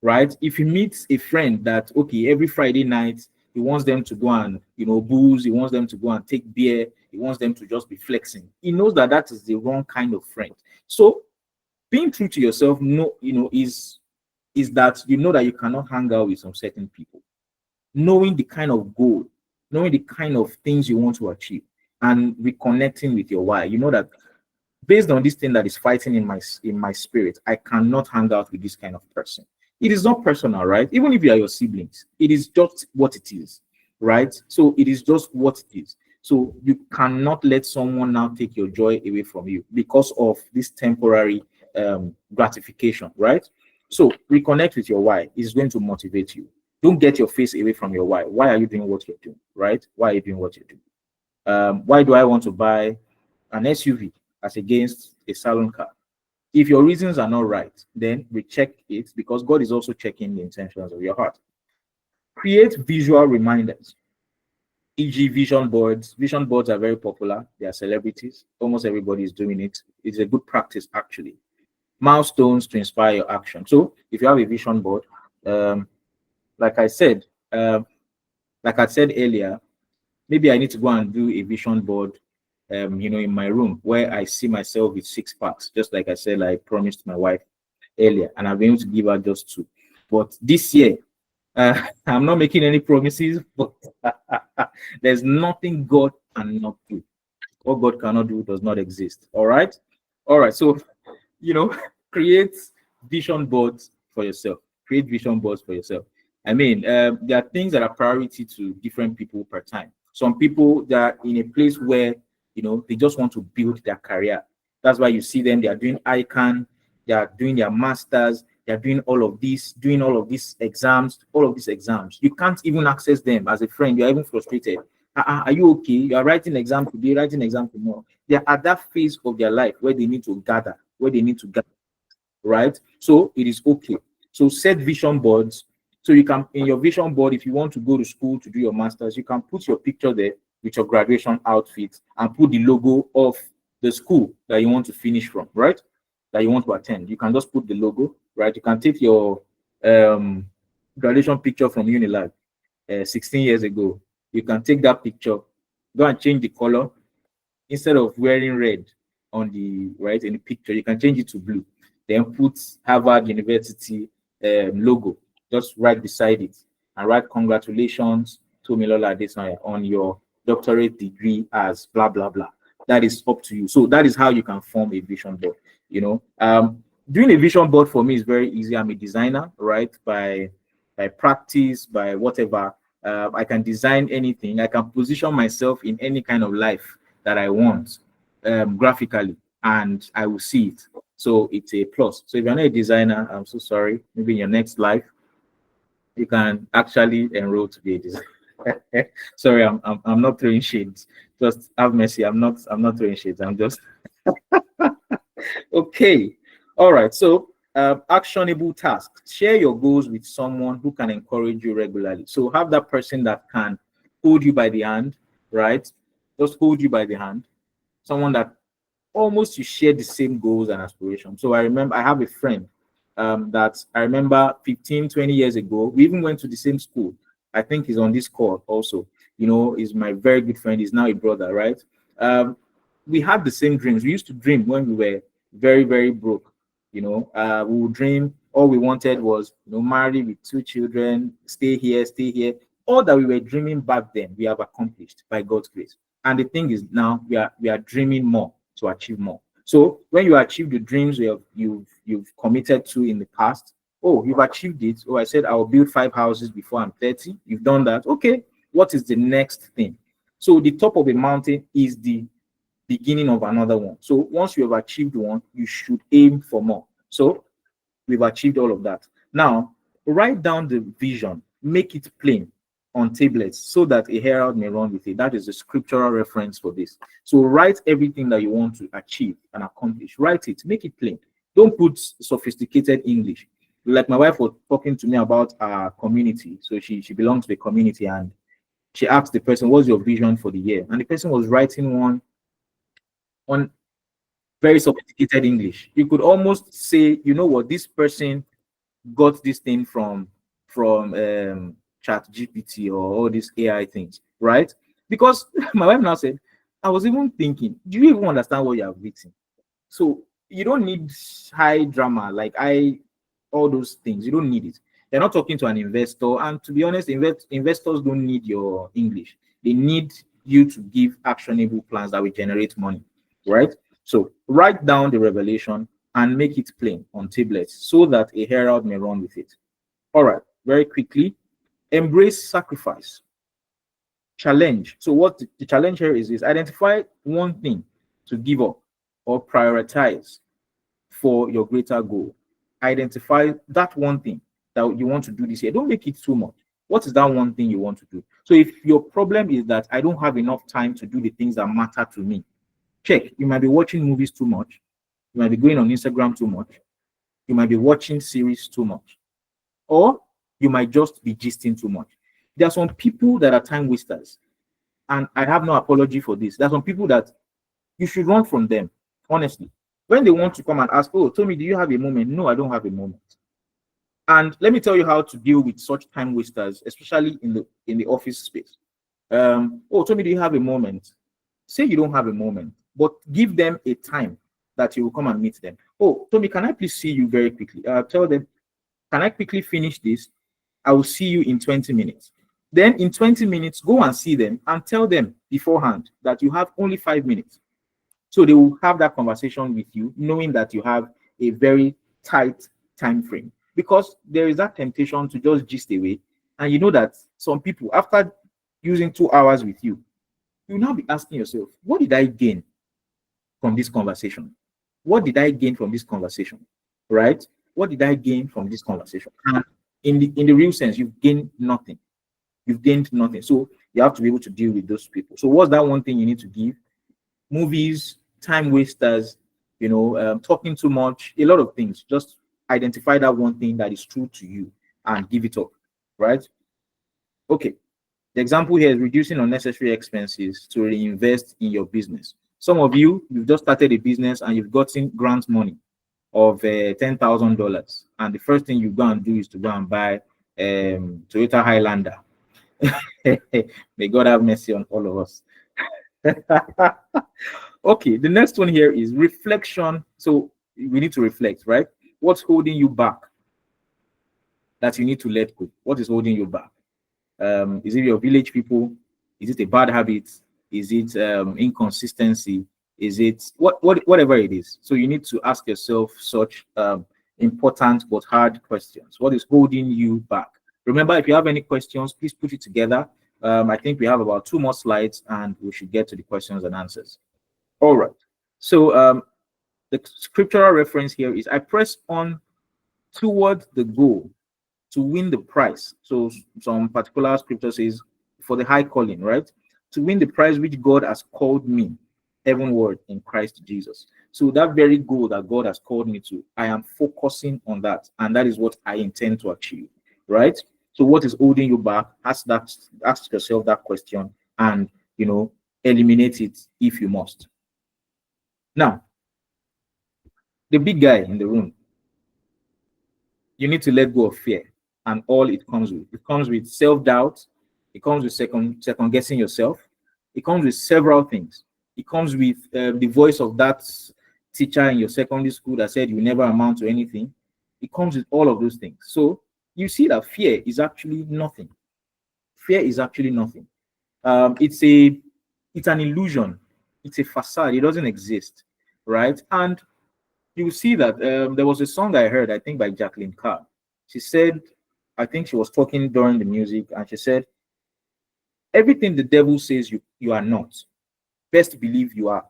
right? If he meets a friend that, okay, every Friday night, he wants them to go and, booze, he wants them to go and take beer, he wants them to just be flexing. He knows that that is the wrong kind of friend. So being true to yourself, is that you know that you cannot hang out with some certain people. Knowing the kind of goal, knowing the kind of things you want to achieve, and reconnecting with your why. You know that based on this thing that is fighting in my spirit, I cannot hang out with this kind of person. It is not personal, right? Even if you are your siblings, it is just what it is, right? So it is just what it is. So you cannot let someone now take your joy away from you because of this temporary gratification, right? So reconnect with your why. Is going to motivate you. Don't get your face away from your why. Why are you doing what you're doing, right? Why are you doing what you're doing? Why do I want to buy an SUV as against a salon car? If your reasons are not right, then recheck it, because God is also checking the intentions of your heart. Create visual reminders, e.g. vision boards. Vision boards are very popular. They are celebrities. Almost everybody is doing it. It's a good practice, actually. Milestones to inspire your action. So if you have a vision board, like I said earlier, maybe I need to go and do a vision board, in my room where I see myself with 6 packs, just like I said, I promised my wife earlier, and I've been able to give her just 2. But this year, I'm not making any promises, but there's nothing God cannot do. What God cannot do does not exist. All right. So, create vision boards for yourself. Create vision boards for yourself. I mean, there are things that are priority to different people per time. Some people that are in a place where, they just want to build their career. That's why you see them, they are doing ICANN, they are doing their masters, they are doing all of these exams. You can't even access them as a friend. You're even frustrated. Are you okay? You are writing exam today, writing exam tomorrow. They are at that phase of their life where they need to gather, right? So it is okay. So set vision boards. So you can, in your vision board, if you want to go to school to do your masters, you can put your picture there with your graduation outfit and put the logo of the school that you want to finish from, right? That you want to attend. You can just put the logo, right? You can take your graduation picture from Unilag 16 years ago. You can take that picture, go and change the color. Instead of wearing red on the right in the picture, you can change it to blue. Then put Harvard University logo just right beside it, and write congratulations to Milola Adesanya on your doctorate degree as blah blah blah. That is up to you. So that is how you can form a vision board. Doing a vision board for me is very easy. I'm a designer, right? By practice, by whatever. I can design anything. I can position myself in any kind of life that I want graphically, and I will see it. So it's a plus. So if you're not a designer, I'm so sorry. Maybe in your next life, you can actually enroll to be a designer. Sorry, I'm not throwing shades. Just have mercy. I'm not throwing shades. I'm just okay. All right. So actionable tasks. Share your goals with someone who can encourage you regularly. So have that person that can hold you by the hand, right? Just hold you by the hand. Someone that almost you share the same goals and aspirations. So I remember I have a friend that I remember 15, 20 years ago. We even went to the same school. I think he's on this call also. He's my very good friend. He's now a brother, right? We had the same dreams. We used to dream when we were very, very broke. We would dream. All we wanted was, marry with 2 children, stay here. All that we were dreaming back then, we have accomplished by God's grace. And the thing is, now we are dreaming more to achieve more. So when you achieve the dreams you've committed to in the past, oh, you've achieved it. Oh, I said I'll build 5 houses before I'm 30. You've done that. Okay, what is the next thing? So the top of a mountain is the beginning of another one. So once you have achieved one, you should aim for more. So we've achieved all of that. Now, write down the vision, make it plain on tablets so that a herald may run with it. That is the scriptural reference for this. So write everything that you want to achieve and accomplish. Write it, make it plain. Don't put sophisticated English. Like my wife was talking to me about our community. So she belongs to the community, and she asked the person, what's your vision for the year? And the person was writing one very sophisticated English. You could almost say, you know what, this person got this thing from Chat GPT or all these AI things, right? Because my wife now said, I was even thinking, do you even understand what you have written? So you don't need high drama, like all those things. You don't need it. They're not talking to an investor, and to be honest, investors don't need your English. They need you to give actionable plans that will generate money, right? So write down the revelation and make it plain on tablets so that a herald may run with it. All right, very quickly, embrace sacrifice. Challenge. So what the challenge here is identify one thing to give up or prioritize for your greater goal. Identify that one thing that you want to do this year. Don't make it too much. What is that one thing you want to do? So if your problem is that I don't have enough time to do the things that matter to me, check. You might be watching movies too much. You might be going on Instagram too much. You might be watching series too much. Or you might just be gisting too much. There are some people that are time wasters. And I have no apology for this. There are some people that you should run from them, honestly. When they want to come and ask, oh, Tommy, do you have a moment? No, I don't have a moment. And let me tell you how to deal with such time wasters, especially in the office space. Oh, Tommy, do you have a moment? Say you don't have a moment, but give them a time that you will come and meet them. Oh, Tommy, can I please see you very quickly? Tell them, can I quickly finish this? I will see you in 20 minutes. Then in 20 minutes, go and see them and tell them beforehand that you have only 5 minutes. So they will have that conversation with you, knowing that you have a very tight time frame. Because there is that temptation to just gist away. And you know that some people, after using 2 hours with you, you'll now be asking yourself, what did I gain from this conversation? What did I gain from this conversation? Right? What did I gain from this conversation? And in the real sense, you've gained nothing. You've gained nothing. So you have to be able to deal with those people. So what's that one thing you need to give? Movies, time wasters, talking too much, a lot of things. Just identify that one thing that is true to you and give it up, right? Okay. The example here is reducing unnecessary expenses to reinvest in your business. Some of you, you've just started a business and you've gotten grant money of $10,000, and the first thing you go and do is to go and buy Toyota Highlander. May God have mercy on all of us. Okay, the next one here is reflection. So we need to reflect, right? What's holding you back that you need to let go? What is holding you back? Is it your village people? Is it a bad habit? Is it inconsistency? Is it whatever it is? So you need to ask yourself such important but hard questions. What is holding you back? Remember, if you have any questions, please put it together. I think we have about 2 more slides and we should get to the questions and answers. All right. So the scriptural reference here is I press on toward the goal to win the prize. So some particular scripture says for the high calling, right? To win the prize which God has called me heavenward in Christ Jesus. So that very goal that God has called me to, I am focusing on that. And that is what I intend to achieve, right? So what is holding you back? Ask yourself that question and, eliminate it if you must. Now, the big guy in the room, you need to let go of fear and all it comes with. It comes with self-doubt. It comes with second guessing yourself. It comes with several things. It comes with the voice of that teacher in your secondary school that said you never amount to anything. It comes with all of those things. So you see that fear is actually nothing. Fear is actually nothing. It's a It's an illusion. It's a facade. It doesn't exist, right? And you will see that there was a song I heard, I think by Jacqueline Carr. She said, I think she was talking during the music, and she said, everything the devil says you are not, best believe you are.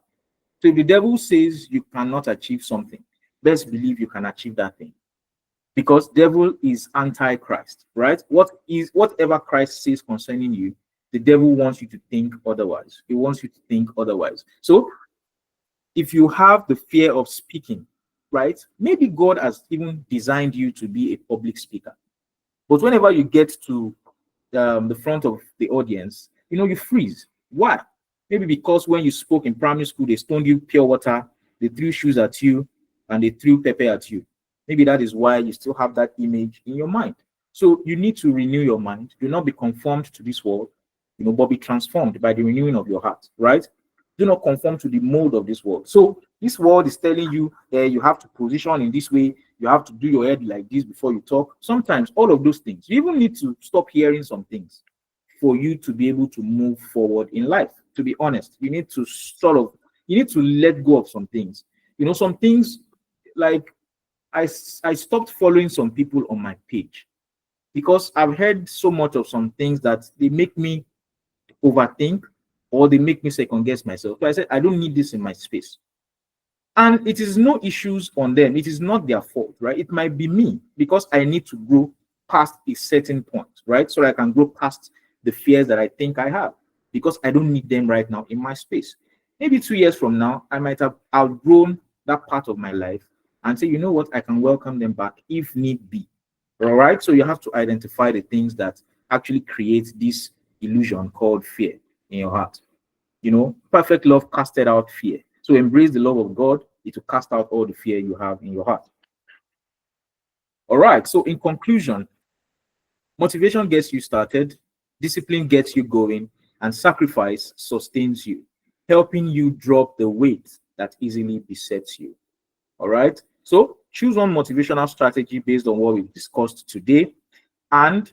So if the devil says you cannot achieve something, best believe you can achieve that thing. Because devil is anti-Christ, right? Whatever Christ says concerning you, the devil wants you to think otherwise. He wants you to think otherwise. So if you have the fear of speaking, right? Maybe God has even designed you to be a public speaker. But whenever you get to the front of the audience, you freeze. Why? Maybe because when you spoke in primary school, they stoned you pure water, they threw shoes at you, and they threw pepper at you. Maybe that is why you still have that image in your mind. So you need to renew your mind. Do not be conformed to this world, but be transformed by the renewing of your heart, right? Do not conform to the mold of this world. So this world is telling you you have to position in this way, you have to do your head like this before you talk. Sometimes all of those things, you even need to stop hearing some things for you to be able to move forward in life. To be honest, you need to let go of some things. Some things, like I stopped following some people on my page because I've heard so much of some things that they make me overthink, or they make me second guess myself. So I said, I don't need this in my space. And it is no issues on them. It is not their fault, right? It might be me, because I need to grow past a certain point, right? So I can grow past the fears that I think I have, because I don't need them right now in my space. Maybe 2 years from now, I might have outgrown that part of my life and say, you know what, I can welcome them back if need be. All right. So you have to identify the things that actually create this illusion called fear in your heart. Perfect love casted out fear. So embrace the love of God. It will cast out all the fear you have in your heart. All right. So in conclusion, motivation gets you started, discipline gets you going, and sacrifice sustains you, helping you drop the weight that easily besets you. All right. So choose one motivational strategy based on what we've discussed today, and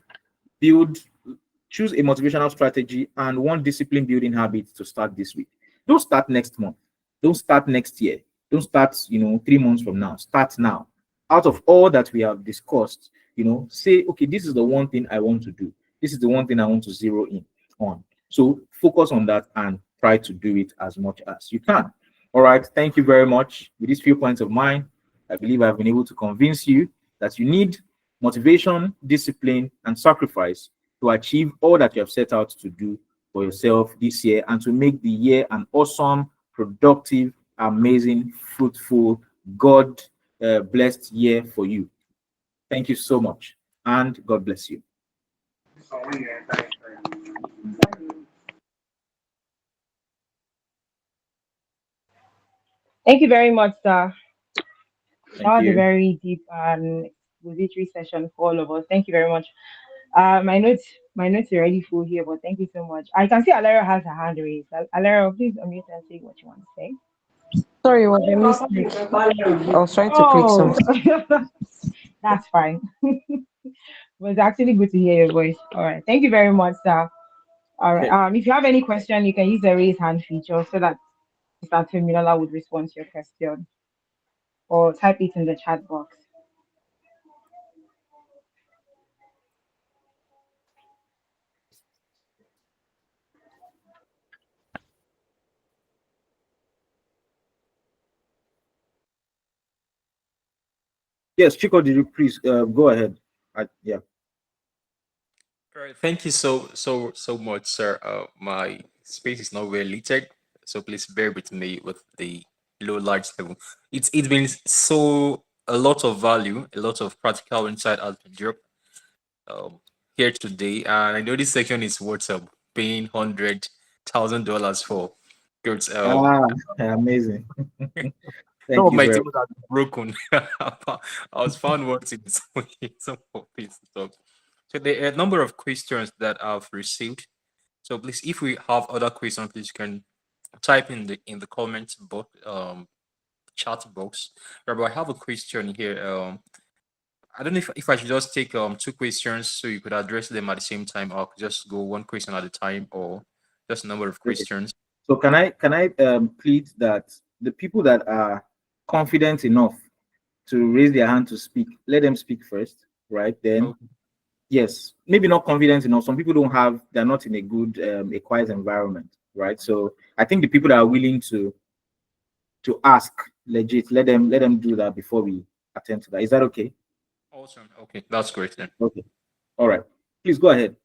choose a motivational strategy and one discipline building habit to start this week. Don't start next month. Don't start next year. Don't start, 3 months from now. Start now. Out of all that we have discussed, say, okay, this is the one thing I want to do. This is the one thing I want to zero in on. So focus on that and try to do it as much as you can. All right. Thank you very much. With these few points of mine, I believe I've been able to convince you that you need motivation, discipline, and sacrifice to achieve all that you have set out to do for yourself this year, and to make the year an awesome, productive, amazing, fruitful, God blessed year for you. Thank you so much, and God bless you. Thank you very much, sir. That Thank was a you. very deep and expository session for all of us. Thank you very much. My notes are already full here, but thank you so much. I can see Alera has her hand raised. Alera, please unmute and say what you want to say. Sorry, it was a mistake. I was trying to click Oh, something. that's fine. It was actually good to hear your voice. All right. Thank you very much, sir. All right. Okay. If you have any question, you can use the raise hand feature so that Mr. Terminala would respond to your question, or type it in the chat box. Yes, Chico, did you please go ahead? Yeah. All right, thank you so much, sir. My space is not well lit, so please bear with me with the low large level. It's been so a lot of value, a lot of practical insight has been dropped here today, and I know this section is worth paying $100,000 for. Because Amazing. some Thank of you my very tables are broken. I was found words in some of this stuff. So the number of questions that I've received. So please, if we have other questions, please you can type in the comment box, chat box. But I have a question here. I don't know if I should just take two questions so you could address them at the same time, or just go one question at a time, or just a number of much. questions. So can I plead that the people that are confident enough to raise their hand to speak, let them speak first, right? Then Okay. yes, maybe not confident enough. Some people don't have, they're not in a good, a quiet environment, right? So I think the people that are willing to ask legit, let them do that before we attend to that. Is that okay? Awesome. Okay, that's great then. Okay. All right. Please go ahead.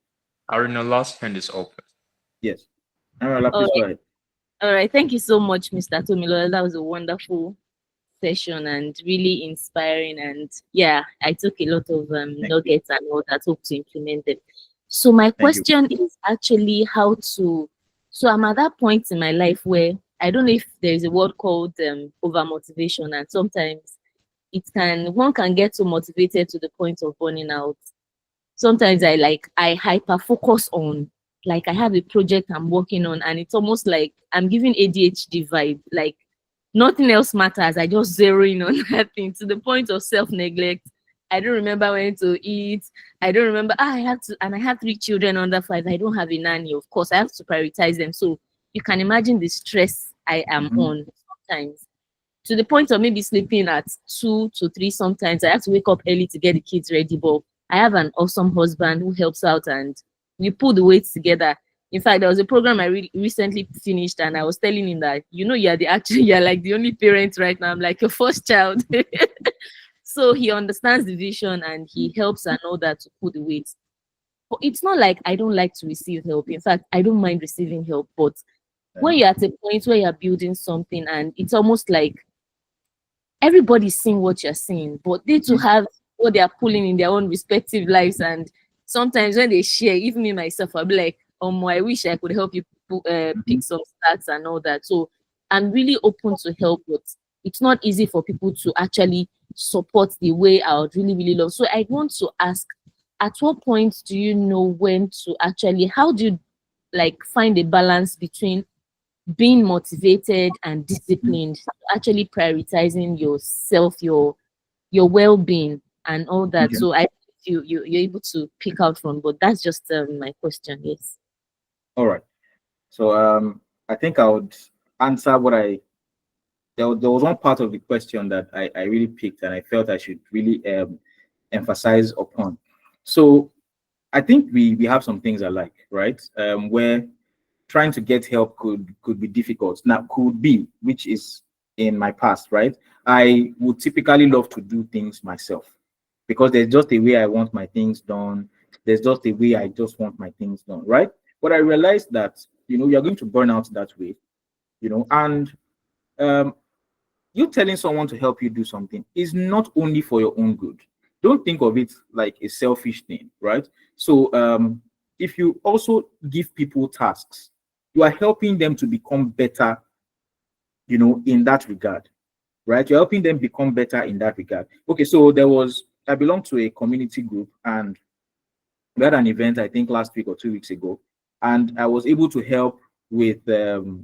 Arena, last hand is open. Yes. Amara, All please go right. ahead. All right. Thank you so much, Mr. Tomilola. That was a wonderful session and really inspiring. And yeah, I took a lot of you. nuggets and all that. Hope to implement them. So my you. question is actually how to. So I'm at that point in my life where I don't know if there is a word called over motivation, and sometimes one can get so motivated to the point of burning out. Sometimes I hyper focus on, like, I have a project I'm working on and it's almost like I'm giving ADHD vibe, like nothing else matters. I just zero in on that thing to the point of self-neglect. I don't remember when to eat. I don't remember. I have to, and I have 3 children under 5. I don't have a nanny. Of course, I have to prioritize them. So you can imagine the stress I am on sometimes, to the point of maybe sleeping at 2 to 3. Sometimes I have to wake up early to get the kids ready. But I have an awesome husband who helps out and we pull the weights together. In fact, there was a program I recently finished and I was telling him that, you're like the only parent right now. I'm like your first child. So he understands the vision and he helps and all that to pull the weights. But it's not like I don't like to receive help. In fact, I don't mind receiving help. But when you're at a point where you're building something and it's almost like everybody's seeing what you're seeing, but they too have what they are pulling in their own respective lives. And sometimes when they share, even me myself, I'll be like, I wish I could help you pick some stats and all that. So I'm really open to help, but it's not easy for people to actually support the way I would really, really love. So I want to ask, at what point do you know when to actually, how do you like find a balance between being motivated and disciplined, actually prioritizing yourself, your well-being and all that? Okay. So I you're able to pick out from, but that's just my question. Yes. All right. So I think I would answer what there was one part of the question that I really picked and I felt I should really emphasize upon. So I think we have some things I like, right? Where trying to get help could be difficult. Now could be, which is in my past, right? I would typically love to do things myself because there's just a way I want my things done. There's just a way I just want my things done, right? But I realized that, you're going to burn out that way, and you telling someone to help you do something is not only for your own good. Don't think of it like a selfish thing, right? So if you also give people tasks, you are helping them to become better, in that regard, right? You're helping them become better in that regard. Okay, so I belong to a community group and we had an event, I think last week or 2 weeks ago, and I was able to help with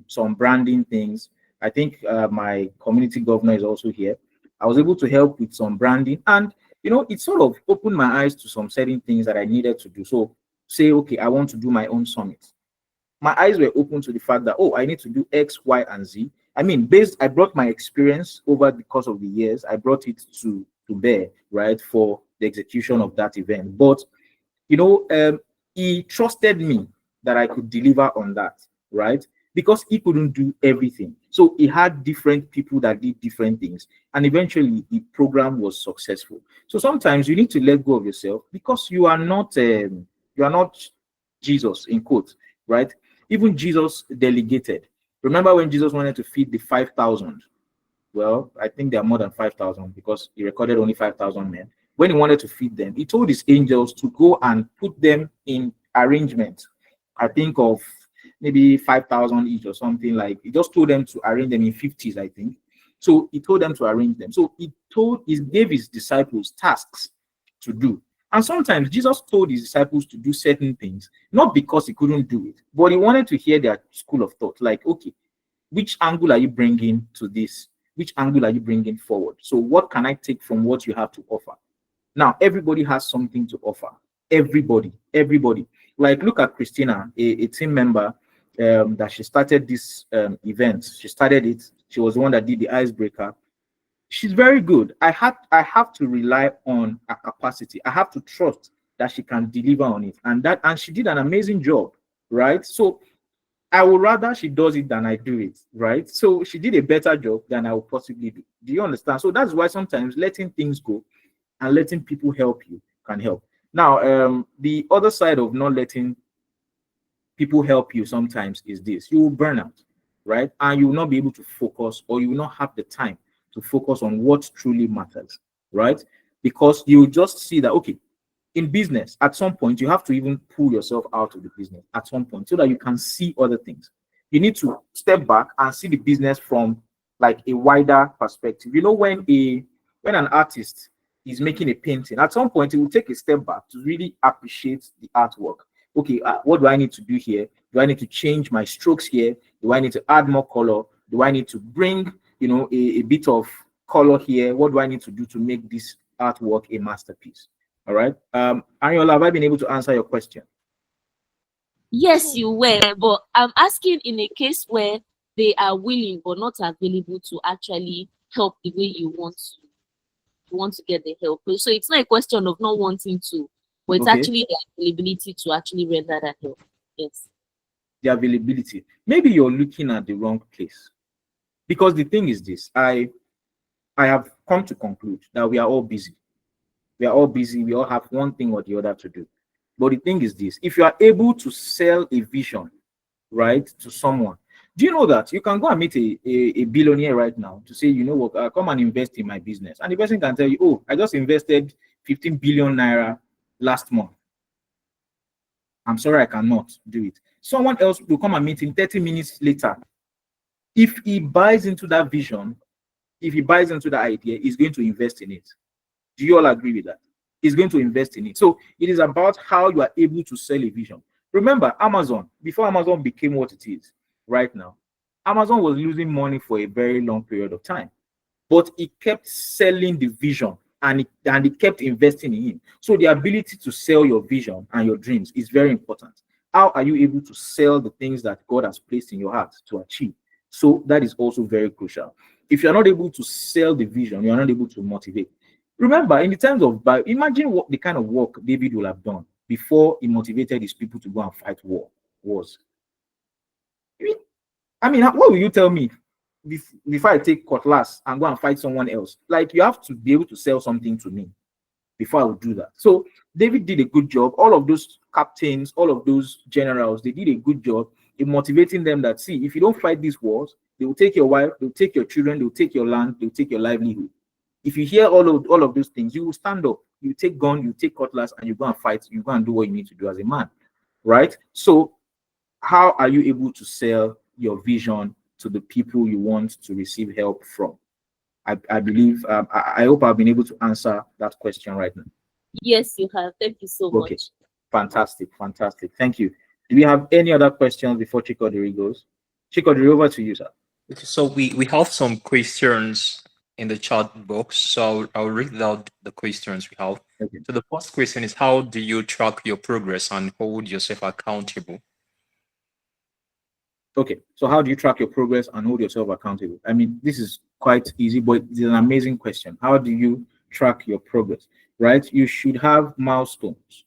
some branding things. I think my community governor is also here. I was able to help with some branding, and it sort of opened my eyes to some certain things that I needed to do. So say, okay, I want to do my own summit. My eyes were open to the fact that, I need to do X, Y, and Z. I mean, I brought my experience over the course of the years. I brought it to bear, right, for the execution of that event. But he trusted me that I could deliver on that, right? Because he couldn't do everything. So he had different people that did different things. And eventually the program was successful. So sometimes you need to let go of yourself because you are not Jesus, in quotes, right? Even Jesus delegated. Remember when Jesus wanted to feed the 5,000? Well, I think there are more than 5,000 because he recorded only 5,000 men. When he wanted to feed them, he told his angels to go and put them in arrangement. I think of maybe 5,000 each or something. Like, he just told them to arrange them in 50s, I think. So he told them to arrange them. So he gave his disciples tasks to do. And sometimes Jesus told his disciples to do certain things, not because he couldn't do it, but he wanted to hear their school of thought. Like, okay, which angle are you bringing to this? Which angle are you bringing forward? So what can I take from what you have to offer? Now, everybody has something to offer. Everybody. Like, look at Christina, a team member. that she started this event. She started it. She was the one that did the icebreaker. She's very good. I have to rely on her capacity. I have to trust that she can deliver on it, and she did an amazing job, right? So I would rather she does it than I do it, right? So she did a better job than I would possibly do. Do you understand? So that's why sometimes letting things go and letting people help you can help. Now, the other side of not letting people help you sometimes is this: you will burn out, right? And you will not be able to focus, or you will not have the time to focus on what truly matters, right? Because you just see that, okay, in business, at some point, you have to even pull yourself out of the business at some point so that you can see other things. You need to step back and see the business from like a wider perspective. You know, when an artist is making a painting, at some point, he will take a step back to really appreciate the artwork. Okay, what do I need to do here? Do I need to change my strokes here? Do I need to add more color? Do I need to bring, a bit of color here? What do I need to do to make this artwork a masterpiece? All right. Ariola, have I been able to answer your question? Yes, you were, but I'm asking in a case where they are willing but not available to actually help the way you want to get the help. So it's not a question of not wanting to, but it's actually the availability to actually render that help. Yes. The availability. Maybe you're looking at the wrong place. Because the thing is this, I have come to conclude that we are all busy. We are all busy. We all have one thing or the other to do. But the thing is this: if you are able to sell a vision, right, to someone, do you know that you can go and meet a billionaire right now to say, you know what, come and invest in my business. And the person can tell you, oh, I just invested 15 billion naira last month. I'm sorry, I cannot do it. Someone else will come and meet him 30 minutes later. If he buys into that vision, if he buys into that idea, he's going to invest in it. Do you all agree with that? He's going to invest in it. So it is about how you are able to sell a vision. Remember, Amazon, before Amazon became what it is right now, Amazon was losing money for a very long period of time. But it kept selling the vision, and it kept investing in it. So the ability to sell your vision and your dreams is very important. How are you able to sell the things that God has placed in your heart to achieve? So that is also very crucial. If you're not able to sell the vision, you're not able to motivate. Remember, in the terms of, imagine what the kind of work David will have done before he motivated his people to go and fight wars. I mean, what will you tell me before I take cutlass and go and fight someone else? Like, you have to be able to sell something to me before I would do that. So David did a good job. All of those captains, all of those generals, they did a good job in motivating them that, see, if you don't fight these wars, they will take your wife, they'll take your children, they'll take your land, they'll take your livelihood. If you hear all of those things, you will stand up, you take gun, you take cutlass, and you go and fight, you go and do what you need to do as a man, right? So how are you able to sell your vision to the people you want to receive help from? I believe, I hope I've been able to answer that question right now. Yes, you have. Thank you so much. Fantastic. Thank you. Do we have any other questions before Chikodiri goes? Chikodiri, over to you, sir. So we have some questions in the chat box. So I'll read out the questions we have. Okay. So the first question is, how do you track your progress and hold yourself accountable? Okay, so how do you track your progress and hold yourself accountable? I mean, this is quite easy, but it's an amazing question. How do you track your progress, right? You should have milestones.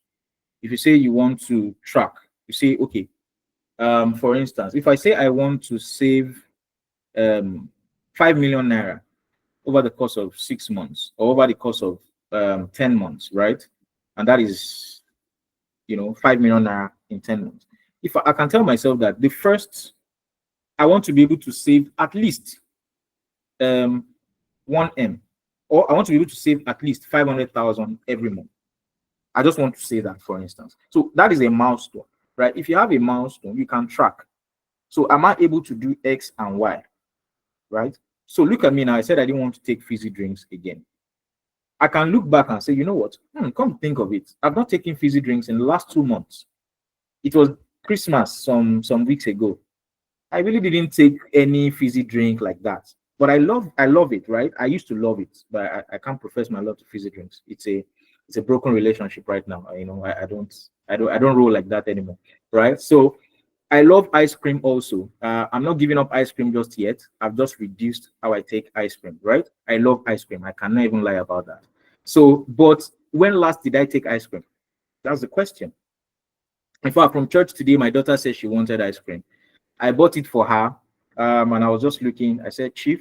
If you say you want to track, you say, okay, for instance, if I say I want to save 5 million naira over the course of 6 months or over the course of 10 months, right? And that is, 5 million naira in 10 months. If I can tell myself that the first, I want to be able to save at least 1M, or I want to be able to save at least 500,000 every month. I just want to say that, for instance. So that is a milestone, right? If you have a milestone, you can track. So am I able to do X and Y, right? So look at me now. I said I didn't want to take fizzy drinks again. I can look back and say, you know what? Come to think of it, I've not taken fizzy drinks in the last 2 months. It was Christmas some weeks ago. I really didn't take any fizzy drink like that. But I love it, right? I used to love it, but I can't profess my love to fizzy drinks. It's a broken relationship right now. I don't roll like that anymore, right? So I love ice cream also. I'm not giving up ice cream just yet. I've just reduced how I take ice cream, right? I love ice cream. I cannot even lie about that. So, but when last did I take ice cream? That's the question. In fact, from church today, my daughter said she wanted ice cream. I bought it for her, and I was just looking. I said, Chief,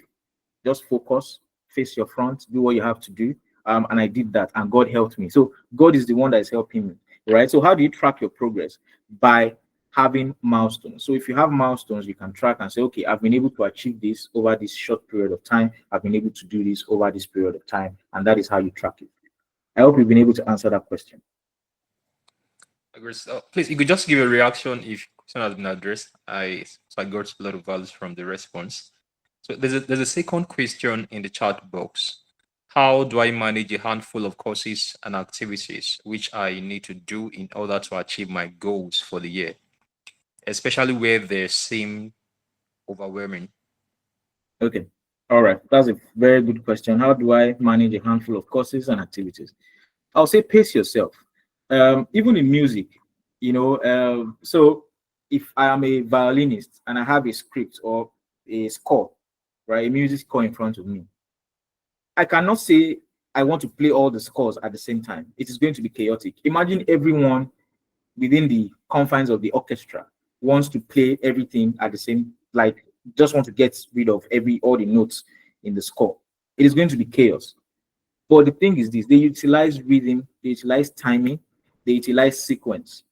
just focus, face your front, do what you have to do. And I did that, and God helped me. So God is the one that is helping me, right? So how do you track your progress? By having milestones. So if you have milestones, you can track and say, okay, I've been able to achieve this over this short period of time. I've been able to do this over this period of time, and that is how you track it. I hope you've been able to answer that question. Please, you could just give a reaction if question has been addressed. I got a lot of values from the response. So there's a second question in the chat box. How do I manage a handful of courses and activities which I need to do in order to achieve my goals for the year, especially where they seem overwhelming? Okay. All right. That's a very good question. How do I manage a handful of courses and activities? I'll say pace yourself. Even in music, so if I am a violinist and I have a script or a score, right, a music score in front of me, I cannot say I want to play all the scores at the same time. It is going to be chaotic. Imagine everyone within the confines of the orchestra wants to play everything at the same, like just want to get rid of all the notes in the score. It is going to be chaos. But the thing is this, they utilize rhythm, they utilize timing, they utilize sequence.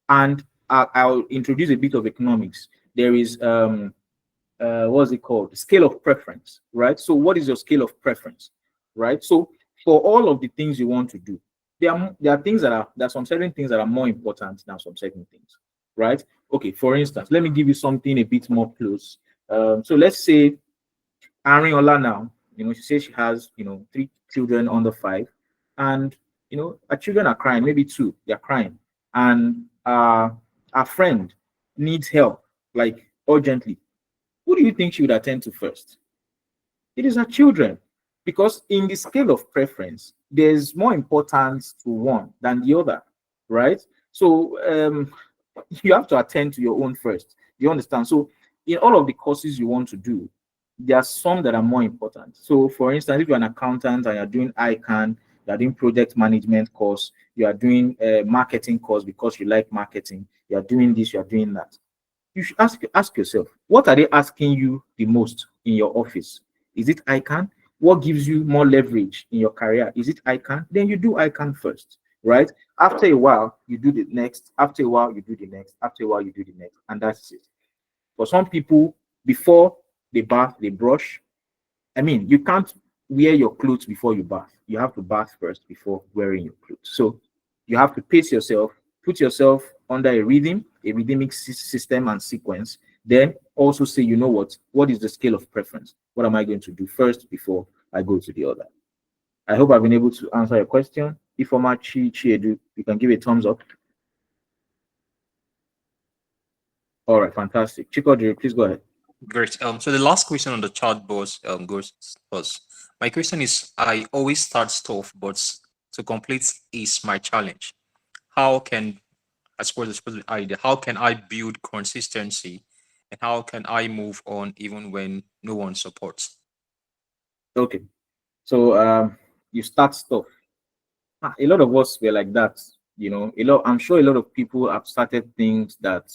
And I'll introduce a bit of economics. There is what's it called? Scale of preference, right? So what is your scale of preference, right? So for all of the things you want to do, there are some certain things that are more important than some certain things, right? Okay, for instance, let me give you something a bit more close. So let's say Arinola now, she says she has, 3 children under 5, and her children are crying, maybe 2, they're crying, and our friend needs help, like urgently. Who do you think she would attend to first? It is her children, because in the scale of preference, there's more importance to one than the other, right? So you have to attend to your own first. You understand? So in all of the courses you want to do, there are some that are more important. So for instance, if you're an accountant and you're doing ICANN, you're doing project management course, you are doing a marketing course because you like marketing, you're doing this, you're doing that. You should ask yourself, what are they asking you the most in your office? Is it ICANN? What gives you more leverage in your career? Is it ICANN? Then you do ICANN first, right? After a while, you do the next. After a while, you do the next. After a while, you do the next. And that's it. For some people, before they bath, they brush. I mean, you can't wear your clothes before you bath. You have to bath first before wearing your clothes. So you have to pace yourself, put yourself under a rhythmic system and sequence. Then also say, you know what is the scale of preference? What am I going to do first before I go to the other? I hope I've been able to answer your question. If Chiedu, you can give a thumbs up. All right, fantastic. Chikodiri, please go ahead. Great. So the last question on the chat box goes was, my question is, I always start stuff, but to complete is my challenge. How can I build consistency, and how can I move on even when no one supports? Okay. So you start stuff. A lot of us were like that, I'm sure a lot of people have started things that,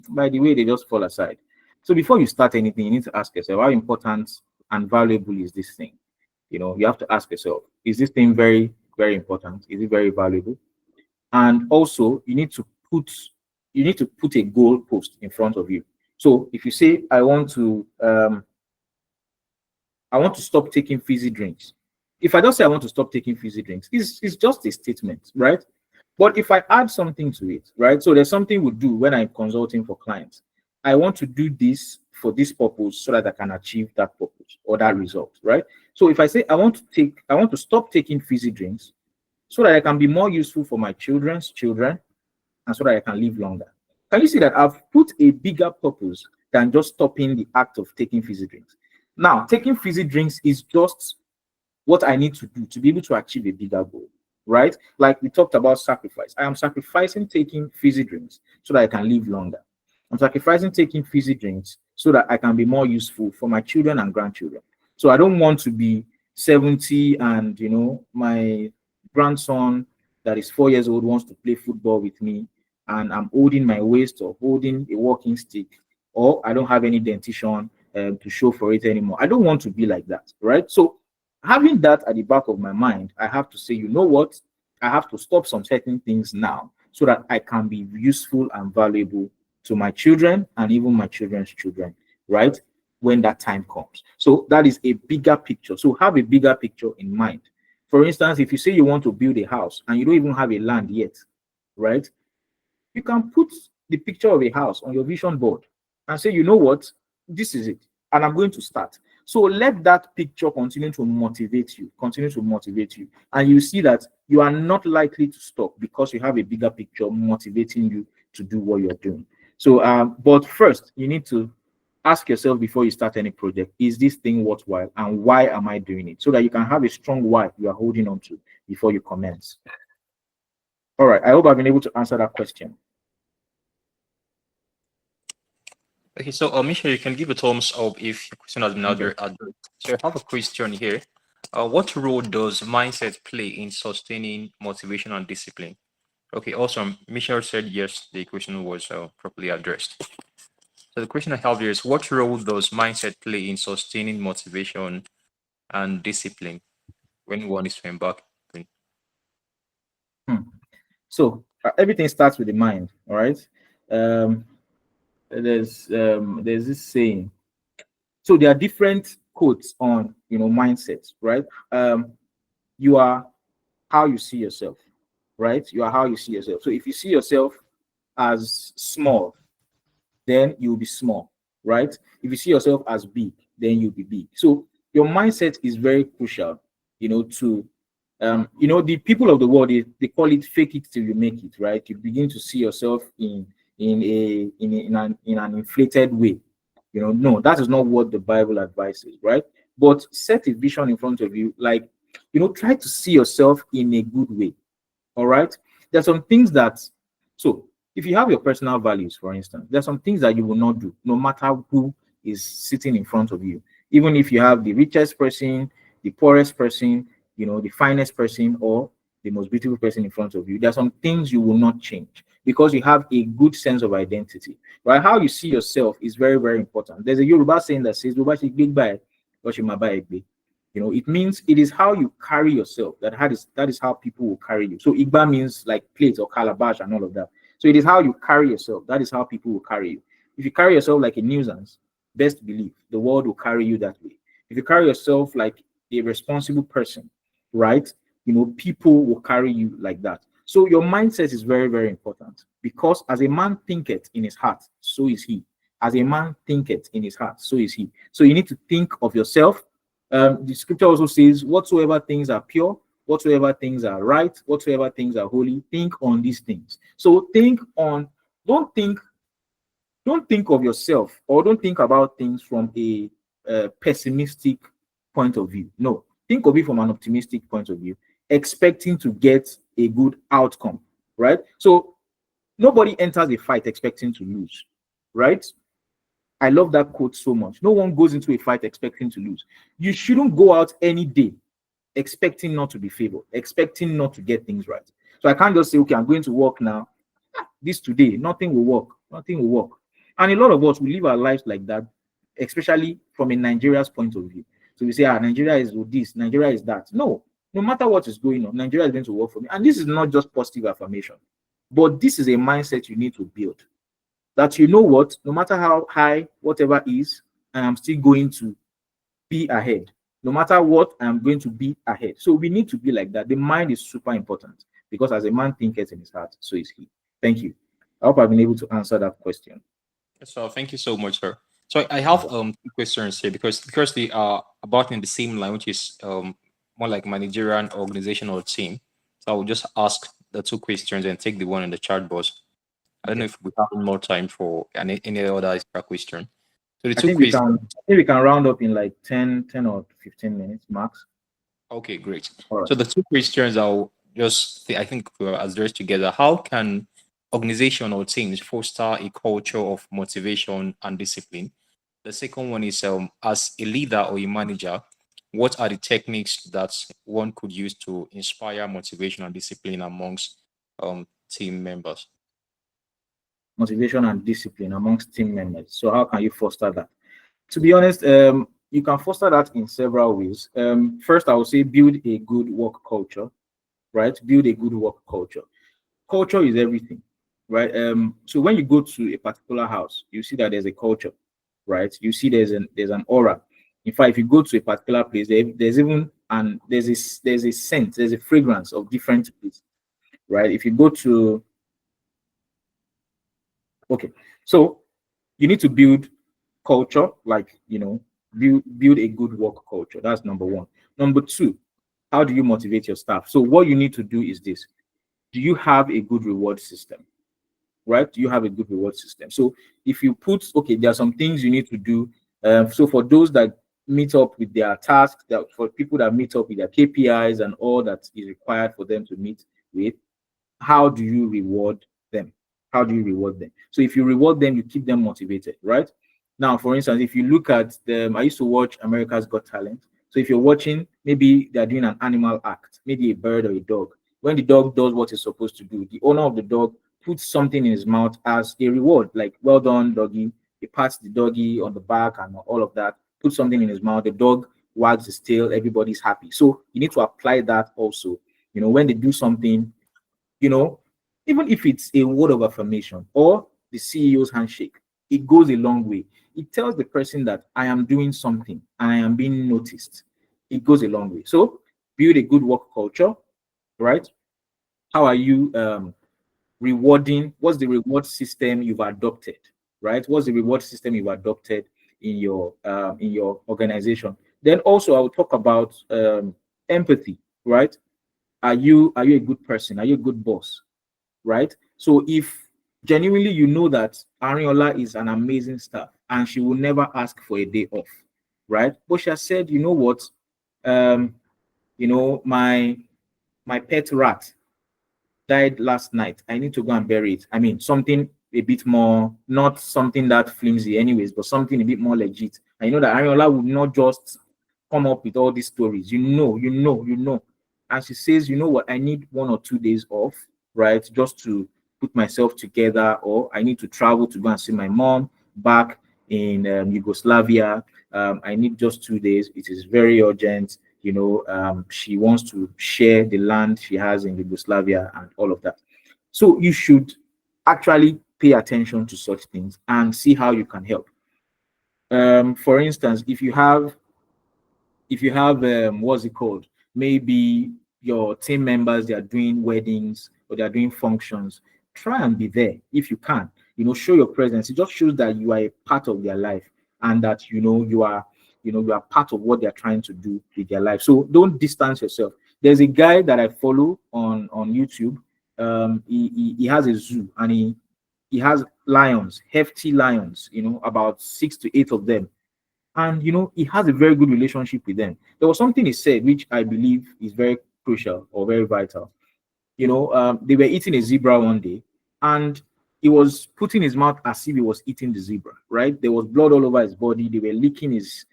by the way, they just fall aside. So before you start anything, you need to ask yourself, how important and valuable is this thing? You have to ask yourself, is this thing very, very important? Is it very valuable? And also you need to put a goal post in front of you. So if you say, I want to stop taking fizzy drinks. If I just say I want to stop taking fizzy drinks, it's just a statement, right? But if I add something to it, right? So there's something we do when I'm consulting for clients. I want to do this for this purpose so that I can achieve that purpose or that result, right? So if I say I want to stop taking fizzy drinks so that I can be more useful for my children's children and so that I can live longer. Can you see that I've put a bigger purpose than just stopping the act of taking fizzy drinks? Now, taking fizzy drinks is just what I need to do to be able to achieve a bigger goal, right? Like we talked about sacrifice. I am sacrificing taking fizzy drinks so that I can live longer. I'm sacrificing taking fizzy drinks so that I can be more useful for my children and grandchildren. So I don't want to be 70 and my grandson that is 4 years old wants to play football with me and I'm holding my waist or holding a walking stick, or I don't have any dentition to show for it anymore. I don't want to be like that, right? So having that at the back of my mind, I have to say, you know what? I have to stop some certain things now so that I can be useful and valuable to my children and even my children's children, right? When that time comes. So that is a bigger picture. So have a bigger picture in mind. For instance, if you say you want to build a house and you don't even have a land yet, right? You can put the picture of a house on your vision board and say, you know what? This is it. And I'm going to start. So let that picture continue to motivate you, And you see that you are not likely to stop because you have a bigger picture motivating you to do what you're doing. So, but first, you need to ask yourself before you start any project, is this thing worthwhile and why am I doing it? So that you can have a strong why you are holding on to before you commence. All right, I hope I've been able to answer that question. Okay, so Michelle, you can give a thumbs up if your question has been addressed. So I have a question here. What role does mindset play in sustaining motivation and discipline? Okay, awesome. Michelle said yes, the question was properly addressed. So the question I have here is, what role does mindset play in sustaining motivation and discipline when one is to embark? So everything starts with the mind, all right? There's this saying. So there are different quotes on mindsets, right? You are how you see yourself, right? You are how you see yourself. So if you see yourself as small, then you'll be small, right? If you see yourself as big, then you'll be big. So your mindset is very crucial, to the people of the world, they call it fake it till you make it, right? You begin to see yourself in an inflated way. No, that is not what the Bible advises, right? But set a vision in front of you, like, try to see yourself in a good way. All right. There's some things that, so if you have your personal values, for instance, there's some things that you will not do, no matter who is sitting in front of you. Even if you have the richest person, the poorest person, the finest person, or the most beautiful person in front of you, there are some things you will not change because you have a good sense of identity, right? How you see yourself is very, very important. There's a Yoruba saying that says, big by, it means it is how you carry yourself that is how people will carry you. So Igba means like plate or calabash and all of that. So it is how you carry yourself. That is how people will carry you. If you carry yourself like a nuisance, best believe the world will carry you that way. If you carry yourself like a responsible person, right? People will carry you like that. So your mindset is very, very important because as a man thinketh in his heart, so is he. As a man thinketh in his heart, so is he. So you need to think of yourself. The scripture also says, whatsoever things are pure, whatsoever things are right, whatsoever things are holy, think on these things. So don't think of yourself or don't think about things from a pessimistic point of view. No, think of it from an optimistic point of view, expecting to get a good outcome, right? So nobody enters a fight expecting to lose, right? I love that quote so much. No one goes into a fight expecting to lose. You shouldn't go out any day expecting not to be favored, expecting not to get things right. So I can't just say, okay, I'm going to work now. This today, nothing will work. Nothing will work. And a lot of us will live our lives like that, especially from a Nigeria's point of view. So we say, Nigeria is this, Nigeria is that. No matter what is going on, Nigeria is going to work for me. And this is not just positive affirmation, but this is a mindset you need to build. That what, no matter how high whatever is, I am still going to be ahead. No matter what, I am going to be ahead. So we need to be like that. The mind is super important because as a man thinketh in his heart, so is he. Thank you. I hope I've been able to answer that question. So thank you so much, sir. So I have two questions here because they are about in the same line, which is more like managerial organization or team. So I will just ask the two questions and take the one in the chat box. I don't know if we have more time for any other extra question. So the two questions. I think we can round up in like 10 or 15 minutes max. Okay, great. All right. So the two questions I'll just I think we'll address together. How can organization or teams foster a culture of motivation and discipline? The second one is as a leader or a manager, what are the techniques that one could use to inspire motivation and discipline amongst team members? Motivation and discipline amongst team members. So how can you foster that? To be honest, you can foster that in several ways. First, I would say build a good work culture, right? Build a good work culture. Culture is everything, right? So when you go to a particular house, you see that there's a culture, right? You see there's an aura. In fact, if you go to a particular place, there's even and there's a scent, there's a fragrance of different places, right? If you go to okay, so you need to build culture, like build a good work culture. That's number one. Number two, how do you motivate your staff? So what you need to do is this: do you have a good reward system? Right? Do you have a good reward system? So if you put, okay, there are some things you need to do. So for those that meet up with their tasks, that for people that meet up with their KPIs and all that is required for them to meet with, how do you reward them? How do you reward them? So if you reward them, you keep them motivated, right? Now, for instance, if you look at I used to watch America's Got Talent. So if you're watching, maybe they're doing an animal act, maybe a bird or a dog. When the dog does what it's supposed to do, the owner of the dog puts something in his mouth as a reward, like "well done, doggy." He pats the doggy on the back and all of that. Puts something in his mouth. The dog wags his tail. Everybody's happy. So you need to apply that also. When they do something, you know, even if it's a word of affirmation or the CEO's handshake, it goes a long way. It tells the person that I am doing something and I am being noticed. It goes a long way. So build a good work culture, right? How are you rewarding? What's the reward system you've adopted, right? What's the reward system you've adopted in your organization? Then also I will talk about empathy, right? Are you a good person? Are you a good boss? Right? So if genuinely you know that Ariola is an amazing staff and she will never ask for a day off, right? But she has said, you know what, um, my pet rat died last night. I need to go and bury it. I mean, something a bit more, not something that flimsy, anyways, but something a bit more legit. I know that Ariola would not just come up with all these stories. And she says, you know what, I need 1 or 2 days off, right? Just to put myself together, or I need to travel to go and see my mom back in Yugoslavia. I need just 2 days. It is very urgent. She wants to share the land she has in Yugoslavia and all of that. So you should actually pay attention to such things and see how you can help. For instance, if you have what's it called? Maybe your team members, they are doing weddings or they are doing functions. Try and be there if you can. Show your presence. It just shows that you are a part of their life and that you are part of what they are trying to do with their life. So don't distance yourself. There's a guy that I follow on YouTube. He has a zoo and he has lions, hefty lions. About 6 to 8 of them, and he has a very good relationship with them. There was something he said which I believe is very crucial or very vital. They were eating a zebra one day, and he was putting his mouth as if he was eating the zebra, right? There was blood all over his body. They were licking his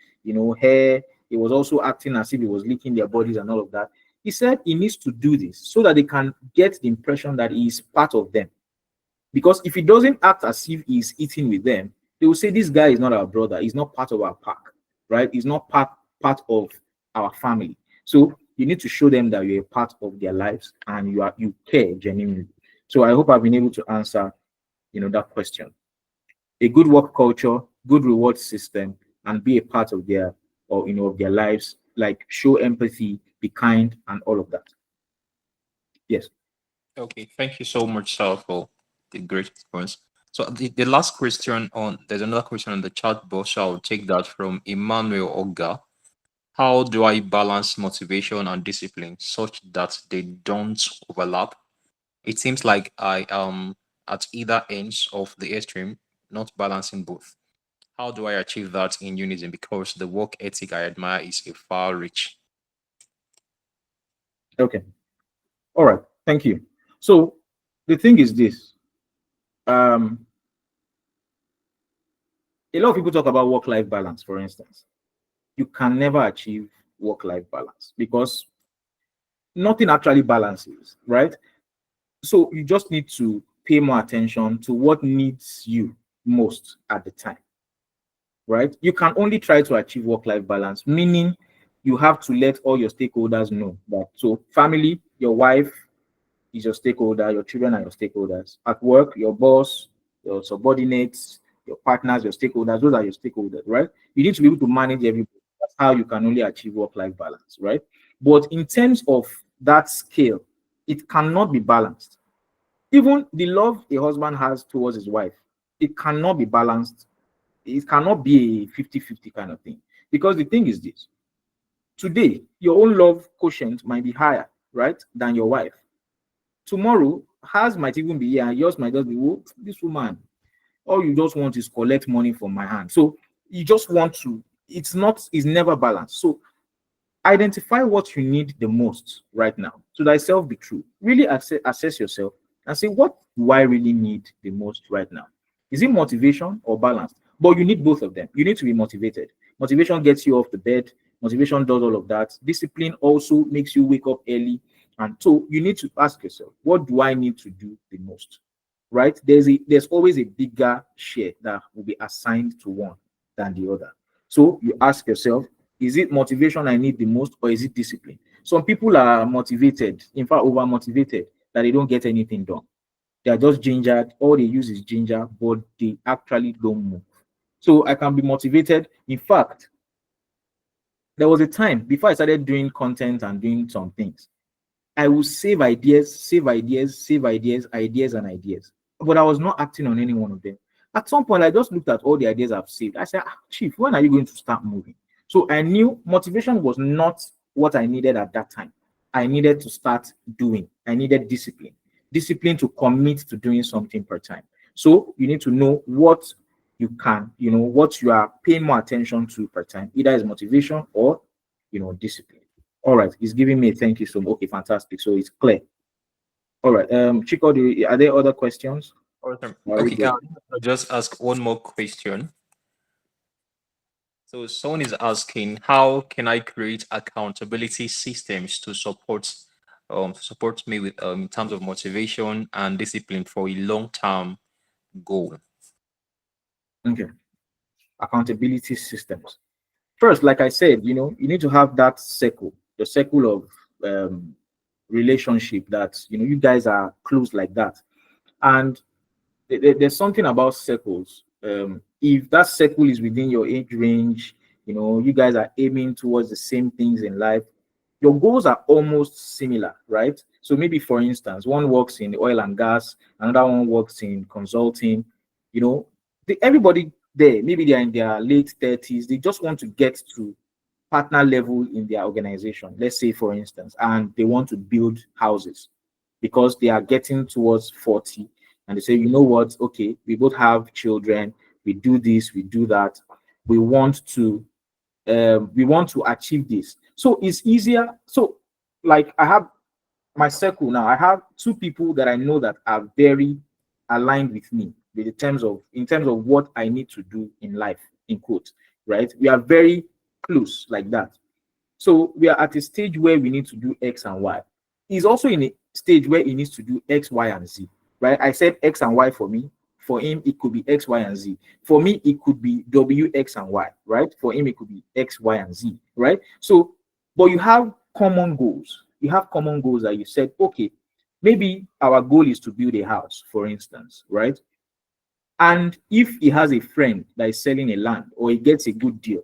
hair. He was also acting as if he was licking their bodies and all of that. He said he needs to do this so that they can get the impression that he is part of them. Because if he doesn't act as if he's eating with them, they will say this guy is not our brother. He's not part of our pack, right? He's not part of our family. So you need to show them that you're a part of their lives and you care genuinely. So I hope I've been able to answer, that question. A good work culture, good reward system, and be a part of their of their lives. Like show empathy, be kind, and all of that. Yes. Okay, thank you so much, sir, for the great response. So the last question there's another question on the chat box. So I'll take that from Emmanuel Oga. How do I balance motivation and discipline such that they don't overlap? It seems like I am at either ends of the extreme, not balancing both. How do I achieve that in unison? Because the work ethic I admire is a far reach. Okay. All right. Thank you. So the thing is this: um, a lot of people talk about work-life balance, for instance. You can never achieve work-life balance because nothing actually balances, right? So you just need to pay more attention to what needs you most at the time, right? You can only try to achieve work-life balance, meaning you have to let all your stakeholders know that. So family, your wife is your stakeholder, your children are your stakeholders. At work, your boss, your subordinates, your partners, your stakeholders, those are your stakeholders, right? You need to be able to manage everybody. That's how you can only achieve work-life balance, right? But in terms of that scale, it cannot be balanced. Even the love a husband has towards his wife, it cannot be balanced. It cannot be a 50-50 kind of thing. Because the thing is this: today, your own love quotient might be higher, right, than your wife. Tomorrow, hers might even be here, and yours might just be, oh, this woman, all you just want is collect money from my hand. So you just want to, it's never balanced. So identify what you need the most right now. To thyself be true. Really assess yourself and say, what do I really need the most right now? Is it motivation or balance? But you need both of them. You need to be motivated. Motivation gets you off the bed. Motivation does all of that. Discipline also makes you wake up early. And so you need to ask yourself, what do I need to do the most? Right? There's always a bigger share that will be assigned to one than the other. So you ask yourself, is it motivation I need the most, or is it discipline? Some people are motivated, in fact, over motivated, that they don't get anything done. They are just gingered. All they use is ginger, but they actually don't move. So I can be motivated. In fact, there was a time before I started doing content and doing some things, I would save ideas, save ideas, save ideas, ideas and ideas. But I was not acting on any one of them. At some point, I just looked at all the ideas I've saved. I said, Chief, when are you going to start moving? So I knew motivation was not what I needed at that time. I needed to start doing. I needed discipline. Discipline to commit to doing something per time. So you need to know what you can, what you are paying more attention to per time. Either is motivation or, discipline. All right, he's giving me a thank you so much. Okay, fantastic. So it's clear. All right, Chico, are there other questions? Awesome. Are we Okay, good? I'll just ask one more question. So someone is asking, how can I create accountability systems to support me with in terms of motivation and discipline for a long-term goal? Okay, accountability systems. First, like I said, you need to have that circle, the circle of relationship that you guys are close like that. And there's something about circles. If that circle is within your age range, you guys are aiming towards the same things in life, your goals are almost similar, right? So maybe, for instance, one works in oil and gas, another one works in consulting. Everybody there, maybe they're in their late 30s, they just want to get to partner level in their organization, let's say, for instance, and they want to build houses because they are getting towards 40, and they say, you know what, okay, we both have children, we do this, we do that, we want to achieve this. So it's easier. So like, I have my circle now. I have two people that I know that are very aligned with me in terms of what I need to do in life, in quotes, right? We are very close like that. So we are at a stage where we need to do X and Y. He's also in a stage where he needs to do X, Y, and Z, right? I said X and Y for me. For him, it could be X, Y, and Z. For me, it could be W, X, and Y, right? For him, it could be X, Y, and Z, right? So, but you have common goals. You have common goals that you said, okay, maybe our goal is to build a house, for instance, right? And if he has a friend that is selling a land, or he gets a good deal,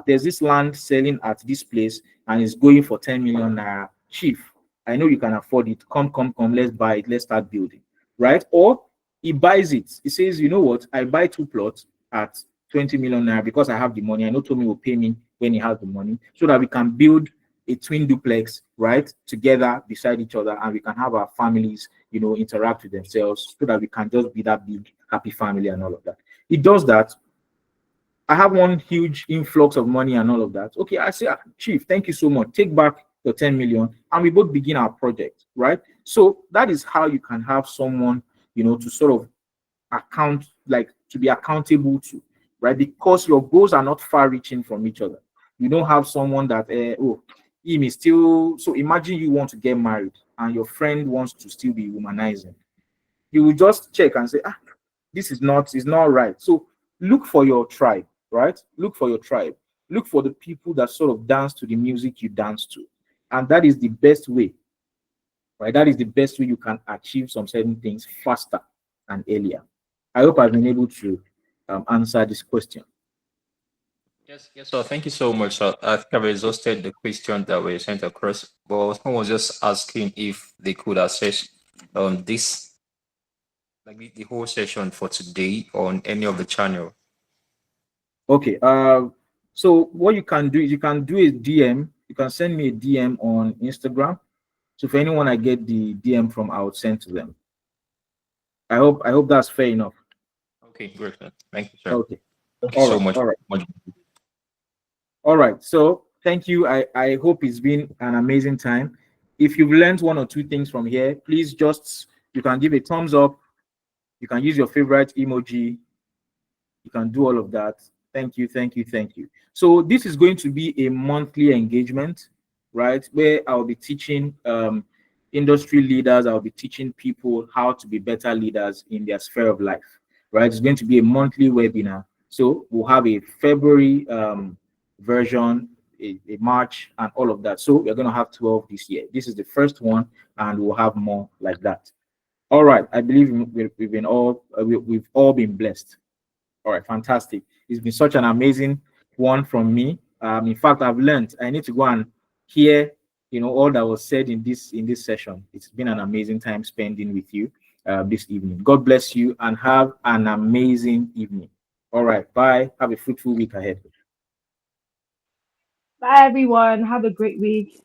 there's this land selling at this place and it's going for 10 million naira. Chief, I know you can afford it. Come, let's buy it. Let's start building, right? Or he buys it. He says, you know what? I buy 2 plots at 20 million naira because I have the money. I know Tommy will pay me when he has the money, so that we can build a twin duplex, right, together beside each other, and we can have our families, interact with themselves, so that we can just be that big, happy family and all of that. He does that. I have one huge influx of money and all of that. Okay, I say, Chief, thank you so much. Take back your 10 million, and we both begin our project, right? So that is how you can have someone, to sort of to be accountable to, right? Because your goals are not far reaching from each other. You don't have someone that him is still. So imagine you want to get married and your friend wants to still be womanizing. You will just check and say, this is not right. So look for your tribe, right? Look for your tribe. Look for the people that sort of dance to the music you dance to. And that is the best way, right? That is the best way you can achieve some certain things faster and earlier. I hope I've been able to answer this question. Yes, yes. So thank you so much. I think I've exhausted the question that were sent across. But someone was just asking if they could access this, like the whole session for today on any of the channel. Okay. So what you can do is you can do a DM. You can send me a DM on Instagram. So for anyone I get the DM from, I would send to them. I hope that's fair enough. Okay, great. Thank you, sir. Okay. Thank you so much. All right. All right. So thank you. I hope it's been an amazing time. If you've learned one or two things from here, please you can give a thumbs up. You can use your favorite emoji. You can do all of that. Thank you. So this is going to be a monthly engagement, right? Where I'll be teaching industry leaders. I'll be teaching people how to be better leaders in their sphere of life, right? It's going to be a monthly webinar. So we'll have a February version, a March, and all of that. So we're going to have 12 this year. This is the first one, and we'll have more like that. All right. I believe we've all been blessed. All right, fantastic. It's been such an amazing one from me. In fact, I've learned I need to go and hear, all that was said in this session. It's been an amazing time spending with you this evening. God bless you and have an amazing evening. All right, bye. Have a fruitful week ahead. Bye, everyone. Have a great week.